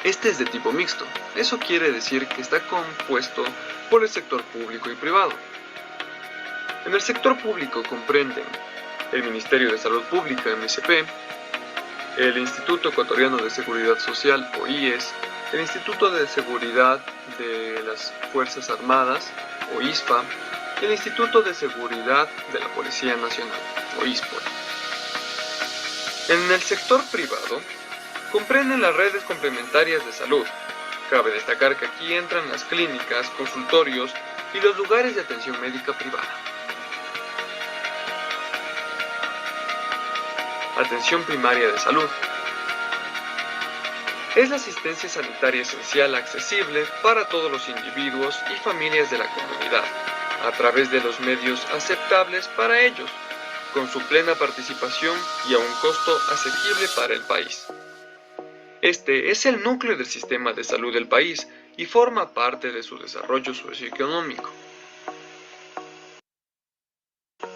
este es de tipo mixto. Eso quiere decir que está compuesto por el sector público y privado. En el sector público comprenden el Ministerio de Salud Pública, MSP, el Instituto Ecuatoriano de Seguridad Social, o IES, el Instituto de Seguridad de las Fuerzas Armadas, o ISFA, y el Instituto de Seguridad de la Policía Nacional, o ISPOL. En el sector privado, comprenden las redes complementarias de salud. Cabe destacar que aquí entran las clínicas, consultorios y los lugares de atención médica privada. Atención primaria de salud. Es la asistencia sanitaria esencial accesible para todos los individuos y familias de la comunidad, a través de los medios aceptables para ellos, con su plena participación y a un costo asequible para el país. Este es el núcleo del sistema de salud del país y forma parte de su desarrollo socioeconómico.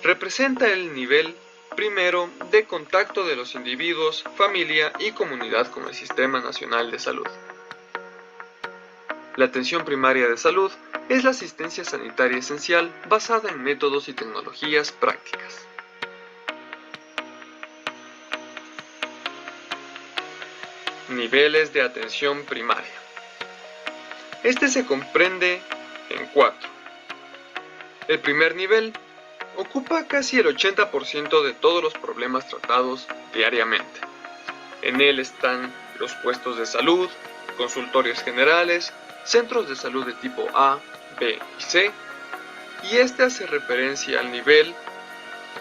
Representa el nivel primero de contacto de los individuos, familia y comunidad con el Sistema Nacional de Salud. La atención primaria de salud es la asistencia sanitaria esencial basada en métodos y tecnologías prácticas. Niveles de atención primaria. Este se comprende en 4. El primer nivel ocupa casi el 80% de todos los problemas tratados diariamente. En él están los puestos de salud, consultorios generales, centros de salud de tipo A, B y C, y este hace referencia al nivel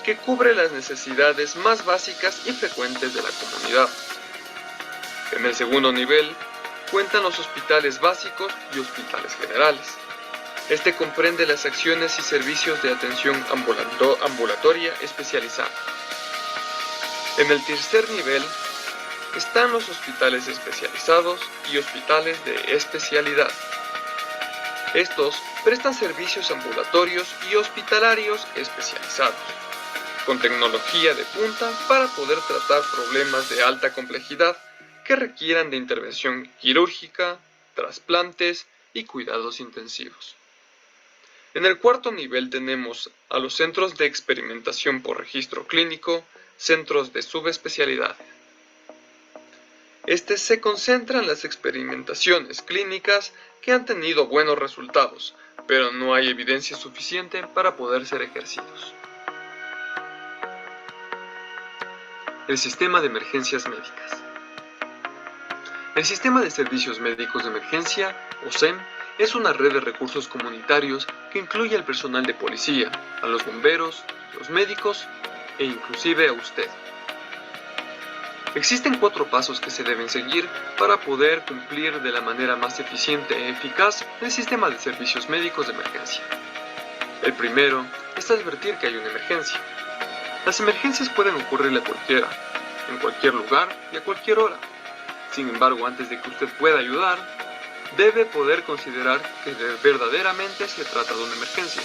que cubre las necesidades más básicas y frecuentes de la comunidad. En el segundo nivel cuentan los hospitales básicos y hospitales generales. Este comprende las acciones y servicios de atención ambulatoria especializada. En el tercer nivel están los hospitales especializados y hospitales de especialidad. Estos prestan servicios ambulatorios y hospitalarios especializados, con tecnología de punta para poder tratar problemas de alta complejidad que requieran de intervención quirúrgica, trasplantes y cuidados intensivos. En el cuarto nivel tenemos a los centros de experimentación por registro clínico, centros de subespecialidad. Este se concentra en las experimentaciones clínicas que han tenido buenos resultados, pero no hay evidencia suficiente para poder ser ejercidos. El sistema de emergencias médicas. El Sistema de Servicios Médicos de Emergencia, o SEM, es una red de recursos comunitarios que incluye al personal de policía, a los bomberos, los médicos e inclusive a usted. Existen 4 pasos que se deben seguir para poder cumplir de la manera más eficiente e eficaz el sistema de servicios médicos de emergencia. El primero es advertir que hay una emergencia. Las emergencias pueden ocurrirle a cualquiera, en cualquier lugar y a cualquier hora. Sin embargo, antes de que usted pueda ayudar, debe poder considerar que verdaderamente se trata de una emergencia,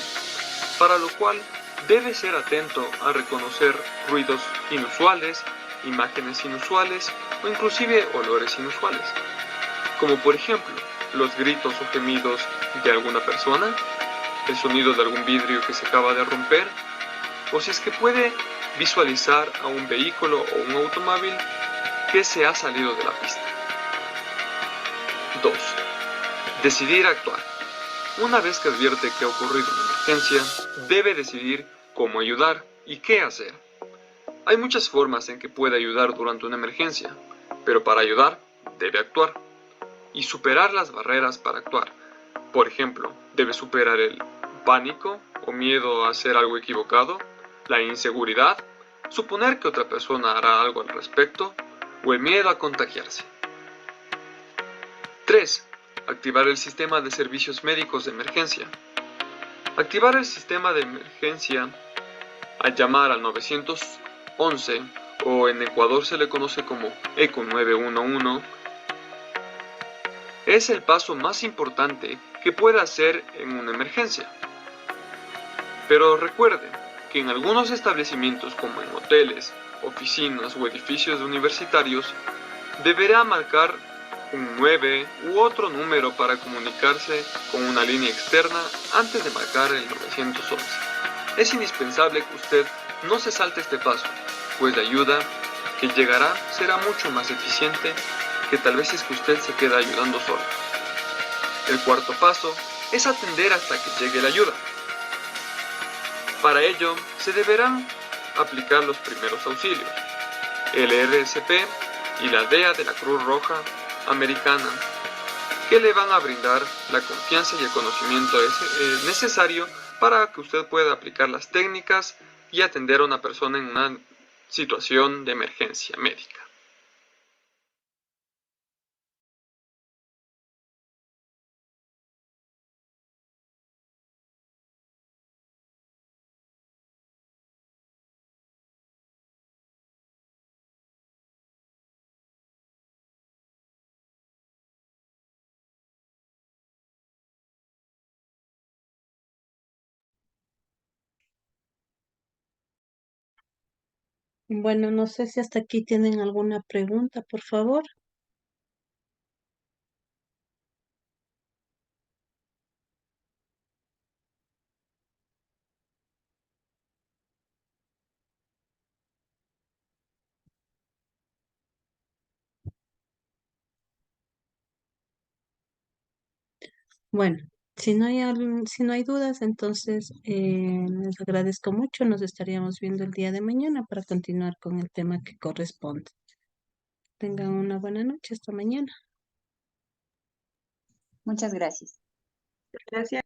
para lo cual debe ser atento a reconocer ruidos inusuales, imágenes inusuales o inclusive olores inusuales, como por ejemplo los gritos o gemidos de alguna persona, el sonido de algún vidrio que se acaba de romper, o si es que puede visualizar a un vehículo o un automóvil que se ha salido de la pista. 2. Decidir actuar. Una vez que advierte que ha ocurrido una emergencia, debe decidir cómo ayudar y qué hacer. Hay muchas formas en que puede ayudar durante una emergencia, pero para ayudar debe actuar y superar las barreras para actuar. Por ejemplo, debe superar el pánico o miedo a hacer algo equivocado, la inseguridad, suponer que otra persona hará algo al respecto o el miedo a contagiarse. 3. Activar el sistema de servicios médicos de emergencia. Activar el sistema de emergencia al llamar al 911, o en Ecuador se le conoce como ECO 911, es el paso más importante que puede hacer en una emergencia. Pero recuerden que en algunos establecimientos, como en hoteles, oficinas o edificios universitarios, deberá marcar un 9 u otro número para comunicarse con una línea externa antes de marcar el 911. Es indispensable que usted no se salte este paso, pues la ayuda que llegará será mucho más eficiente que tal vez es que usted se queda ayudando solo. El cuarto paso es atender hasta que llegue la ayuda. Para ello, se deberán aplicar los primeros auxilios, el RSP y la DEA de la Cruz Roja Americana, que le van a brindar la confianza y el conocimiento necesario para que usted pueda aplicar las técnicas y atender a una persona en una situación de emergencia médica. Bueno, no sé si hasta aquí tienen alguna pregunta, por favor. Bueno, si no hay dudas, entonces les agradezco mucho. Nos estaríamos viendo el día de mañana para continuar con el tema que corresponde. Tengan una buena noche. Hasta mañana. Muchas gracias. Gracias.